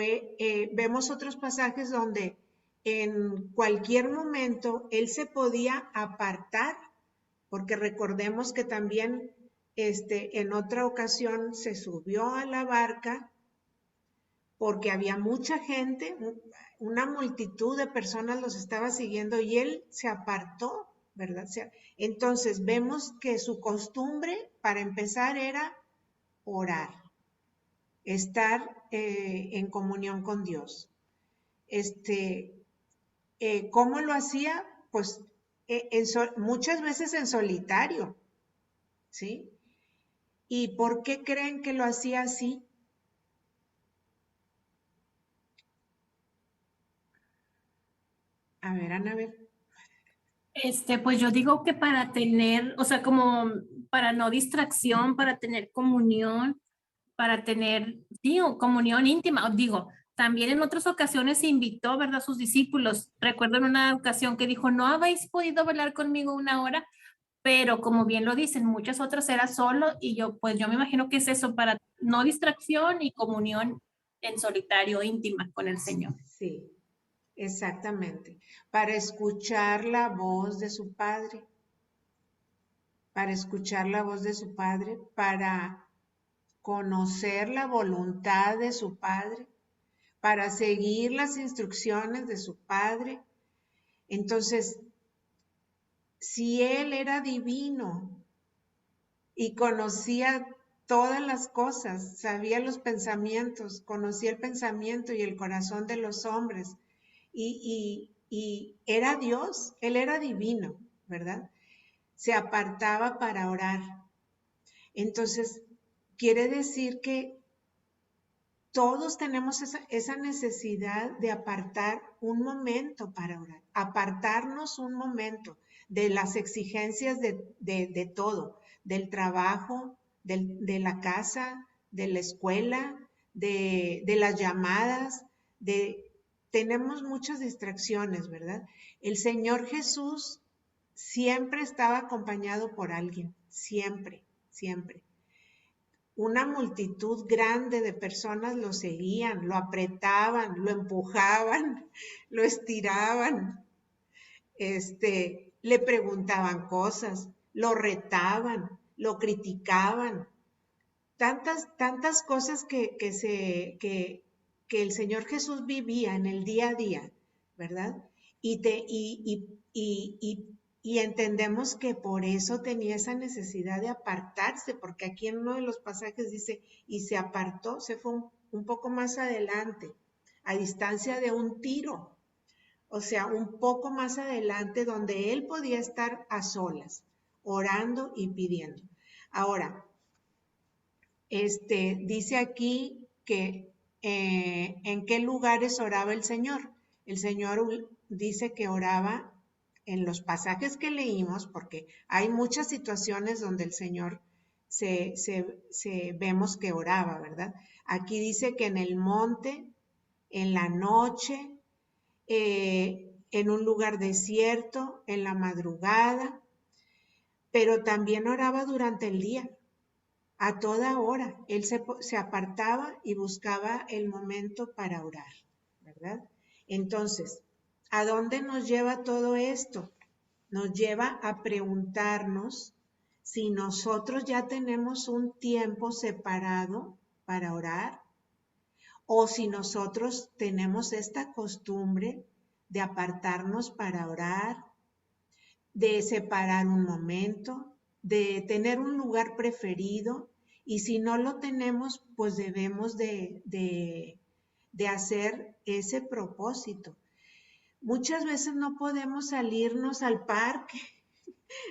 vemos otros pasajes donde en cualquier momento él se podía apartar, porque recordemos que también en otra ocasión se subió a la barca porque había mucha gente, una multitud de personas los estaba siguiendo y él se apartó, ¿verdad? Entonces vemos que su costumbre para empezar era orar, estar en comunión con Dios. ¿Cómo lo hacía? Pues muchas veces en solitario, ¿sí? ¿Y por qué creen que lo hacía así? A ver, Anabel. Pues yo digo que para tener, o sea, como para no distracción, para tener comunión, para tener, digo, comunión íntima, digo, también en otras ocasiones invitó, ¿verdad?, a sus discípulos. Recuerdo en una ocasión que dijo, no habéis podido velar conmigo una hora, pero como bien lo dicen, muchas otras era solo y pues yo me imagino que es eso, para no distracción y comunión en solitario, íntima con el Señor. Sí, exactamente. Para escuchar la voz de su Padre, para escuchar la voz de su Padre, para conocer la voluntad de su Padre, para seguir las instrucciones de su Padre. Entonces, si Él era divino y conocía todas las cosas, sabía los pensamientos, conocía el pensamiento y el corazón de los hombres, y era Dios, Él era divino, ¿verdad? Se apartaba para orar. Entonces, quiere decir que todos tenemos esa necesidad de apartar un momento para orar, apartarnos un momento de las exigencias de todo, del trabajo, de la casa, de la escuela, de las llamadas, tenemos muchas distracciones, ¿verdad? El Señor Jesús siempre estaba acompañado por alguien, siempre, siempre. Una multitud grande de personas lo seguían, lo apretaban, lo empujaban, lo estiraban, le preguntaban cosas, lo retaban, lo criticaban. Tantas cosas que el Señor Jesús vivía en el día a día, ¿verdad? Y entendemos que por eso tenía esa necesidad de apartarse, porque aquí en uno de los pasajes dice, y se apartó, se fue un poco más adelante, a distancia de un tiro, o sea, un poco más adelante donde él podía estar a solas, orando y pidiendo. Ahora, dice aquí que en qué lugares oraba el Señor. El Señor dice que oraba en los pasajes que leímos, porque hay muchas situaciones donde el Señor vemos que oraba, ¿verdad? Aquí dice que en el monte, en la noche, en un lugar desierto, en la madrugada, pero también oraba durante el día. A toda hora, él se apartaba y buscaba el momento para orar, ¿verdad? Entonces, ¿a dónde nos lleva todo esto? Nos lleva a preguntarnos si nosotros ya tenemos un tiempo separado para orar o si nosotros tenemos esta costumbre de apartarnos para orar, de separar un momento, de tener un lugar preferido, y si no lo tenemos, pues debemos de hacer ese propósito. Muchas veces no podemos salirnos al parque,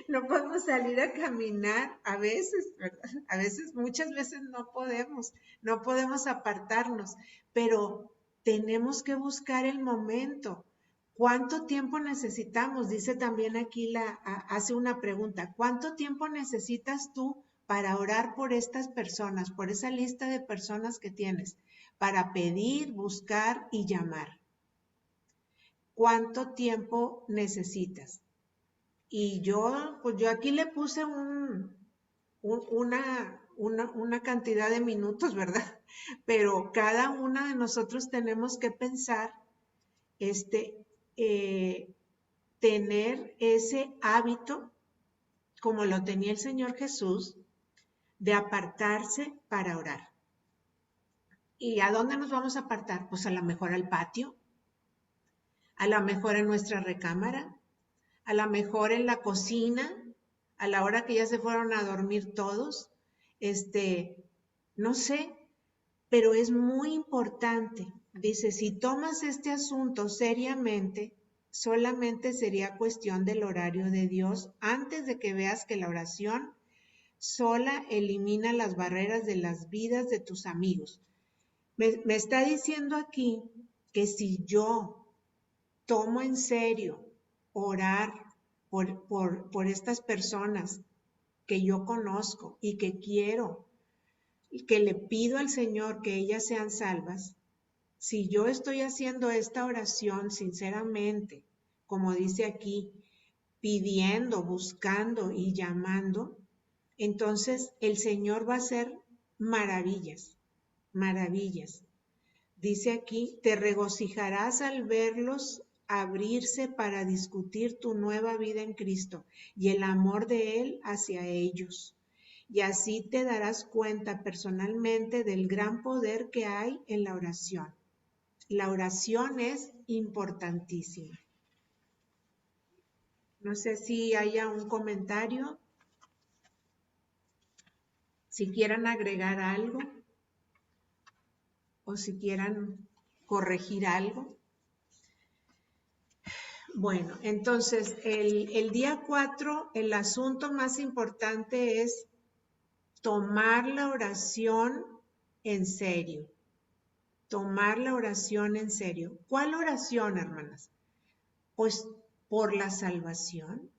no podemos salir a caminar, a veces, ¿verdad? A veces, muchas veces no podemos apartarnos, pero tenemos que buscar el momento. ¿Cuánto tiempo necesitamos? Dice también aquí, hace una pregunta. ¿Cuánto tiempo necesitas tú para orar por estas personas, por esa lista de personas que tienes, para pedir, buscar y llamar? ¿Cuánto tiempo necesitas? Y pues yo aquí le puse una cantidad de minutos, ¿verdad? Pero cada una de nosotros tenemos que pensar, tener ese hábito, como lo tenía el Señor Jesús, de apartarse para orar. ¿Y a dónde nos vamos a apartar? Pues a lo mejor al patio, a lo mejor en nuestra recámara, a lo mejor en la cocina, a la hora que ya se fueron a dormir todos, no sé, pero es muy importante. Dice, si tomas este asunto seriamente, solamente sería cuestión del horario de Dios antes de que veas que la oración sola elimina las barreras de las vidas de tus amigos. Me está diciendo aquí que si yo tomo en serio orar por estas personas que yo conozco y que quiero, que le pido al Señor que ellas sean salvas, si yo estoy haciendo esta oración sinceramente, como dice aquí, pidiendo, buscando y llamando, entonces el Señor va a hacer maravillas, maravillas. Dice aquí, te regocijarás al verlos abrirse para discutir tu nueva vida en Cristo y el amor de Él hacia ellos. Y así te darás cuenta personalmente del gran poder que hay en la oración. La oración es importantísima. No sé si haya un comentario, si quieran agregar algo o si quieran corregir algo. Bueno, entonces el día 4, el asunto más importante es tomar la oración en serio. Tomar la oración en serio. ¿Cuál oración, hermanas? Pues por la salvación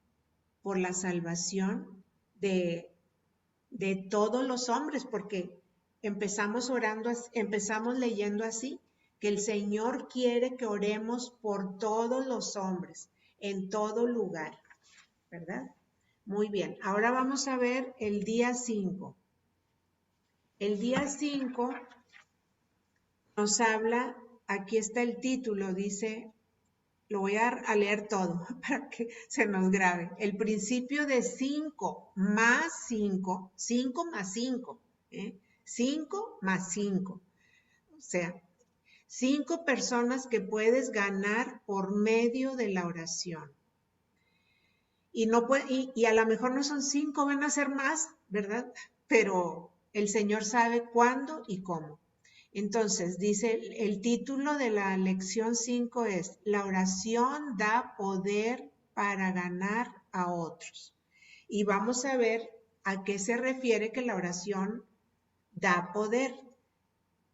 de todos los hombres, porque empezamos orando, empezamos leyendo así, que el Señor quiere que oremos por todos los hombres, en todo lugar, ¿verdad? Muy bien, ahora vamos a ver el día 5. El día 5 nos habla, aquí está el título, dice, lo voy a leer todo para que se nos grabe. El principio de 5 más 5, 5 más 5, 5 más 5. O sea, 5 personas que puedes ganar por medio de la oración. Y a lo mejor no son 5, van a ser más, ¿verdad? Pero el Señor sabe cuándo y cómo. Entonces, dice, el título de la lección 5 es, la oración da poder para ganar a otros. Y vamos a ver a qué se refiere que la oración da poder.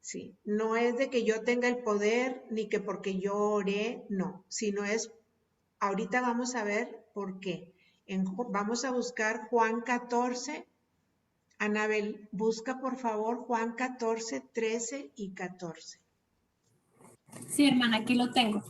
Sí, no es de que yo tenga el poder ni que porque yo oré, no, sino es, ahorita vamos a ver por qué. Vamos a buscar Juan 14. Anabel, busca por favor Juan 14, 13 y 14. Sí, hermana, aquí lo tengo.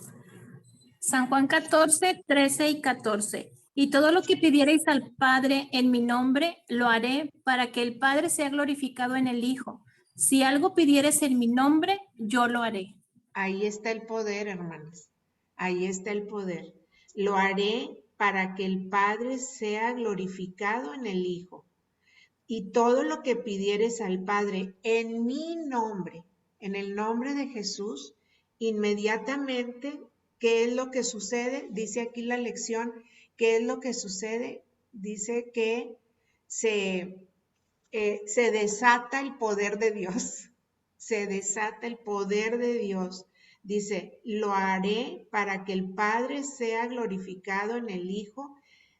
San Juan 14, 13 y 14. Y todo lo que pidierais al Padre en mi nombre, lo haré para que el Padre sea glorificado en el Hijo. Si algo pidieres en mi nombre, yo lo haré. Ahí está el poder, hermanas. Ahí está el poder. Lo haré para que el Padre sea glorificado en el Hijo. Y todo lo que pidieres al Padre en mi nombre, en el nombre de Jesús, inmediatamente, ¿qué es lo que sucede? Dice aquí la lección, ¿qué es lo que sucede? Dice que se desata el poder de Dios. Se desata el poder de Dios. Dice, lo haré para que el Padre sea glorificado en el Hijo.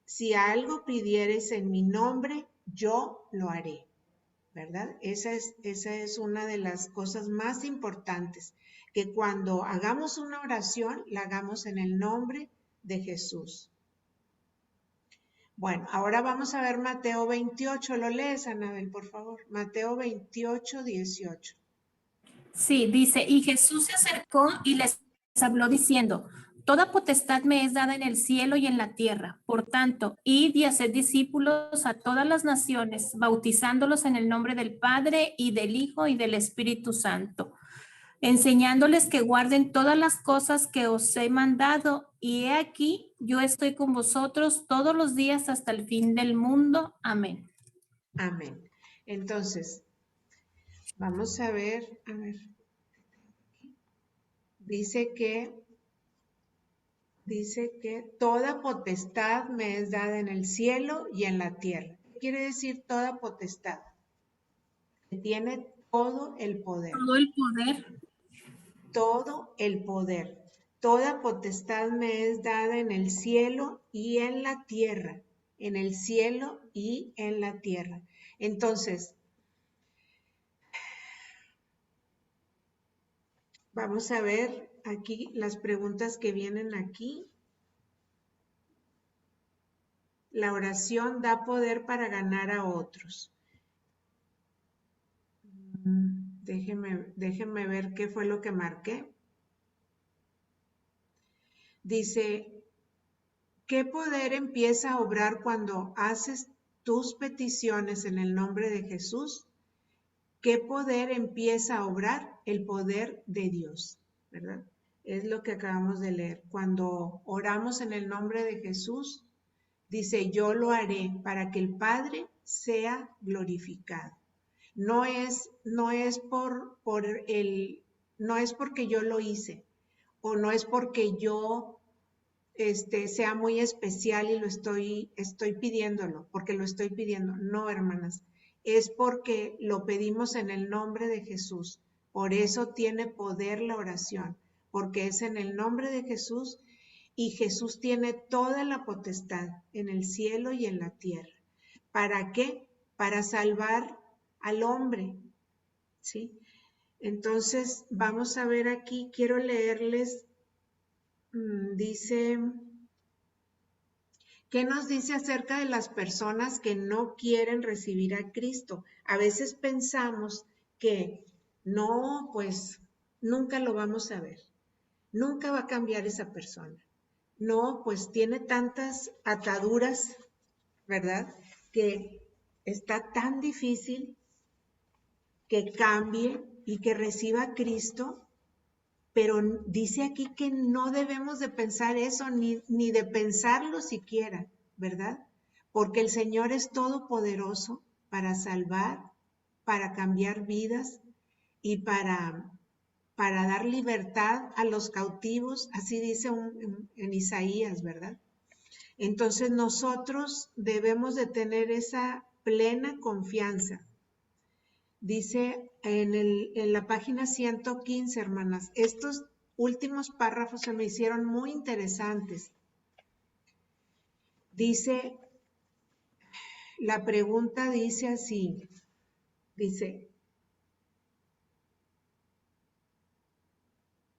Si algo pidieres en mi nombre, yo lo haré. ¿Verdad? Esa es una de las cosas más importantes, que cuando hagamos una oración, la hagamos en el nombre de Jesús. Bueno, ahora vamos a ver Mateo 28. ¿Lo lees, Anabel, por favor? Mateo 28, 18. Sí, dice, y Jesús se acercó y les habló diciendo, toda potestad me es dada en el cielo y en la tierra. Por tanto, id y haced discípulos a todas las naciones, bautizándolos en el nombre del Padre y del Hijo y del Espíritu Santo, enseñándoles que guarden todas las cosas que os he mandado. Y he aquí, yo estoy con vosotros todos los días hasta el fin del mundo. Amén. Amén. Entonces, vamos a ver. Dice que toda potestad me es dada en el cielo y en la tierra. ¿Qué quiere decir toda potestad? Que tiene todo el poder. Todo el poder. Todo el poder. Toda potestad me es dada en el cielo y en la tierra. En el cielo y en la tierra. Entonces, vamos a ver aquí las preguntas que vienen aquí. la oración da poder para ganar a otros. Déjenme ver qué fue lo que marqué. Dice, ¿qué poder empieza a obrar cuando haces tus peticiones en el nombre de Jesús? ¿Qué poder empieza a obrar? El poder de Dios, ¿verdad? Es lo que acabamos de leer. Cuando oramos en el nombre de Jesús, dice, yo lo haré para que el Padre sea glorificado. No es porque yo lo hice, o no es porque yo sea muy especial y estoy pidiéndolo, porque lo estoy pidiendo. No, hermanas, es porque lo pedimos en el nombre de Jesús. Por eso tiene poder la oración, porque es en el nombre de Jesús y Jesús tiene toda la potestad en el cielo y en la tierra. ¿Para qué? Para salvar al hombre, ¿sí? Entonces, vamos a ver aquí, quiero leerles, dice, ¿qué nos dice acerca de las personas que no quieren recibir a Cristo? A veces pensamos que no, pues nunca lo vamos a ver, nunca va a cambiar esa persona. No, pues tiene tantas ataduras, ¿verdad? Que está tan difícil que cambie y que reciba a Cristo, pero dice aquí que no debemos de pensar eso, ni de pensarlo siquiera, ¿verdad? Porque el Señor es todopoderoso para salvar, para cambiar vidas y para dar libertad a los cautivos, así dice en Isaías, ¿verdad? Entonces nosotros debemos de tener esa plena confianza. Dice en la página 115, hermanas, estos últimos párrafos se me hicieron muy interesantes. Dice, la pregunta dice así, dice,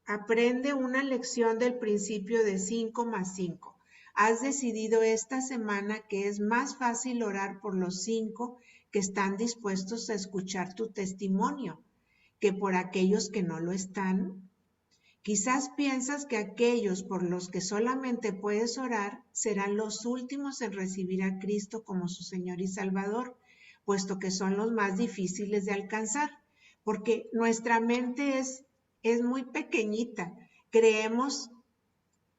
aprende una lección del principio de 5 más 5. Has decidido esta semana que es más fácil orar por los 5 que están dispuestos a escuchar tu testimonio que por aquellos que no lo están. Quizás piensas que aquellos por los que solamente puedes orar serán los últimos en recibir a Cristo como su Señor y Salvador, puesto que son los más difíciles de alcanzar, porque nuestra mente es muy pequeñita. Creemos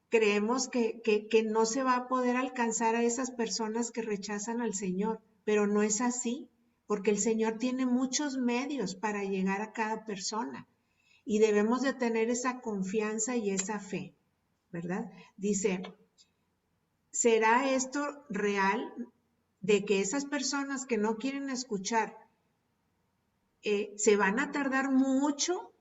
que no se va a poder alcanzar a esas personas que rechazan al Señor, pero no es así, porque el Señor tiene muchos medios para llegar a cada persona y debemos de tener esa confianza y esa fe, ¿verdad? Dice, ¿será esto real de que esas personas que no quieren escuchar se van a tardar mucho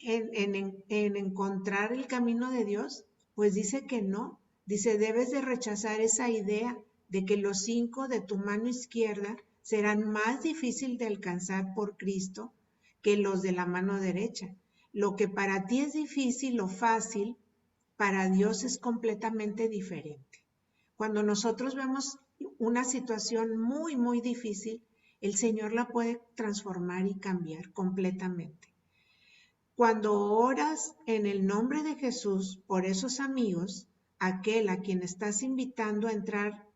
en encontrar el camino de Dios? Pues dice que no. Dice, debes de rechazar esa idea de que los 5 de tu mano izquierda serán más difícil de alcanzar por Cristo que los de la mano derecha. Lo que para ti es difícil o fácil, para Dios es completamente diferente. Cuando nosotros vemos una situación muy, muy difícil, el Señor la puede transformar y cambiar completamente. Cuando oras en el nombre de Jesús por esos amigos, aquel a quien estás invitando a entrar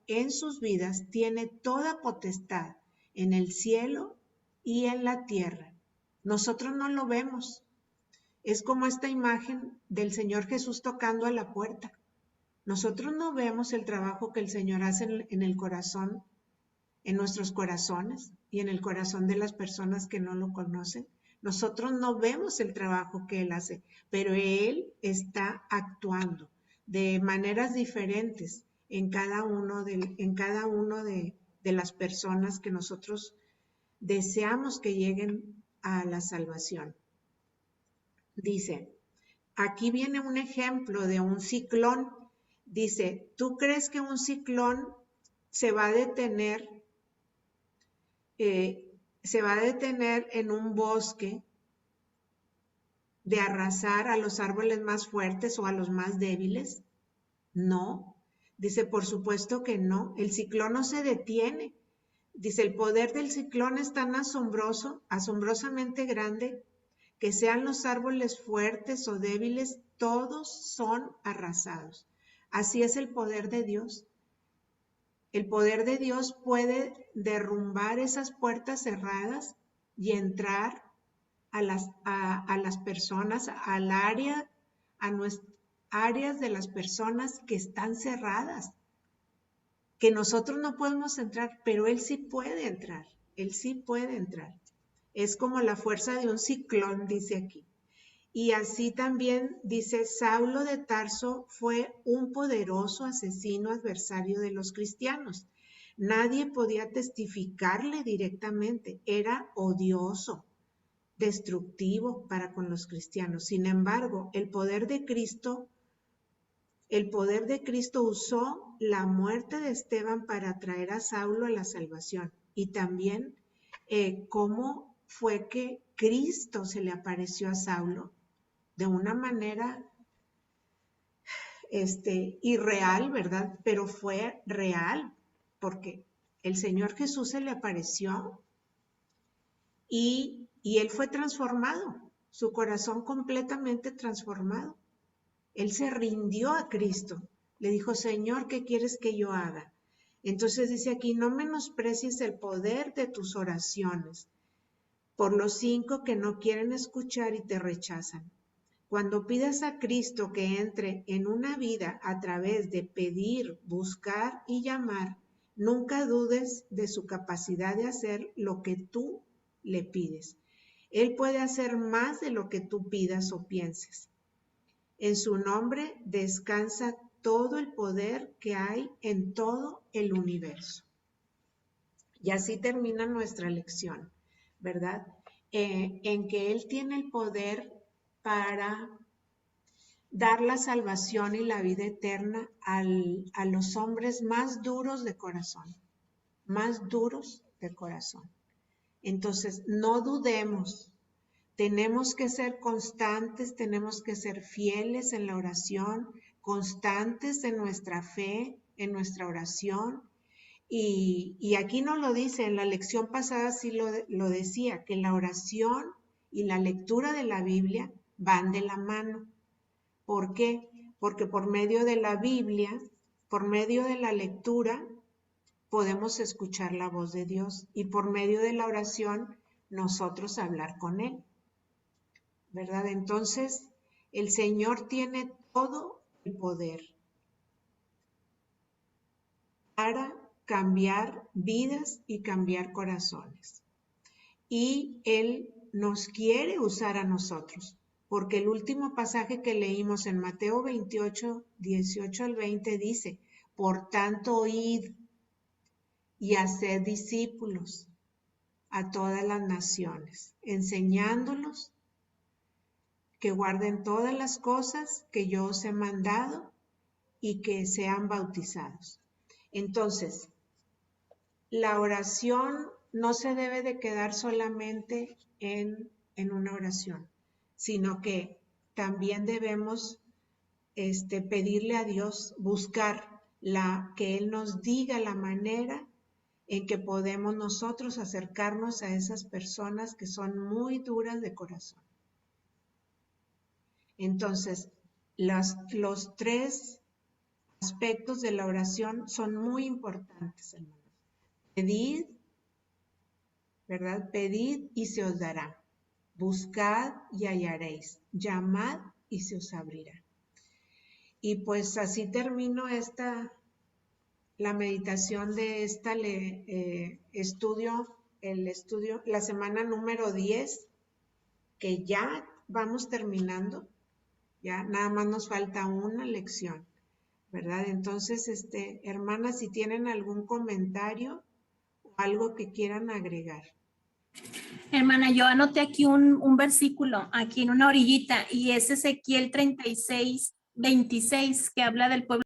en sus vidas tiene toda potestad en el cielo y en la tierra. Nosotros no lo vemos. Es como esta imagen del Señor Jesús tocando a la puerta. Nosotros no vemos el trabajo que el Señor hace en el corazón, en nuestros corazones y en el corazón de las personas que no lo conocen. Nosotros no vemos el trabajo que Él hace, pero Él está actuando de maneras diferentes en cada uno de las personas que nosotros deseamos que lleguen a la salvación. Dice, aquí viene un ejemplo de un ciclón. Dice, ¿tú crees que un ciclón se va a detener en un bosque de arrasar a los árboles más fuertes o a los más débiles? No. Dice, por supuesto que no, el ciclón no se detiene. Dice, el poder del ciclón es tan asombroso, asombrosamente grande, que sean los árboles fuertes o débiles, todos son arrasados. Así es el poder de Dios. El poder de Dios puede derrumbar esas puertas cerradas y entrar a las personas, al área, a nuestras áreas de las personas que están cerradas, que nosotros no podemos entrar, pero Él sí puede entrar, Él sí puede entrar. Es como la fuerza de un ciclón, dice aquí. Y así también dice, Saulo de Tarso fue un poderoso asesino adversario de los cristianos. Nadie podía testificarle directamente, era odioso, destructivo para con los cristianos. Sin embargo, el poder de Cristo usó la muerte de Esteban para traer a Saulo a la salvación. Y también cómo fue que Cristo se le apareció a Saulo de una manera irreal, ¿verdad? Pero fue real, porque el Señor Jesús se le apareció y él fue transformado, su corazón completamente transformado. Él se rindió a Cristo, le dijo, Señor, ¿qué quieres que yo haga? Entonces dice aquí, no menosprecies el poder de tus oraciones por los 5 que no quieren escuchar y te rechazan. Cuando pidas a Cristo que entre en una vida a través de pedir, buscar y llamar, nunca dudes de su capacidad de hacer lo que tú le pides. Él puede hacer más de lo que tú pidas o pienses. En su nombre descansa todo el poder que hay en todo el universo. Y así termina nuestra lección, ¿verdad? En que Él tiene el poder para dar la salvación y la vida eterna a los hombres más duros de corazón, más duros de corazón. Entonces, no dudemos, tenemos que ser constantes, tenemos que ser fieles en la oración, constantes en nuestra fe, en nuestra oración. Y aquí no lo dice, en la lección pasada sí lo decía, que la oración y la lectura de la Biblia van de la mano. ¿Por qué? Porque por medio de la Biblia, por medio de la lectura, podemos escuchar la voz de Dios y por medio de la oración nosotros hablar con Él, ¿verdad? Entonces, el Señor tiene todo el poder para cambiar vidas y cambiar corazones. Y Él nos quiere usar a nosotros, porque el último pasaje que leímos en Mateo 28, 18 al 20 dice, por tanto, id y haced discípulos a todas las naciones, enseñándolos que guarden todas las cosas que yo os he mandado y que sean bautizados. Entonces, la oración no se debe de quedar solamente en una oración, sino que también debemos pedirle a Dios, buscar que Él nos diga la manera en que podemos nosotros acercarnos a esas personas que son muy duras de corazón. Entonces, los 3 aspectos de la oración son muy importantes, hermanos. Pedid, ¿verdad? Pedid y se os dará. Buscad y hallaréis. Llamad y se os abrirá. Y pues así termino la meditación de estudio, la semana número 10, que ya vamos terminando. Ya nada más nos falta una lección, ¿verdad? Entonces, hermanas, si tienen algún comentario o algo que quieran agregar. Hermana, yo anoté aquí un versículo, aquí en una orillita, y es Ezequiel 36, 26, que habla del pueblo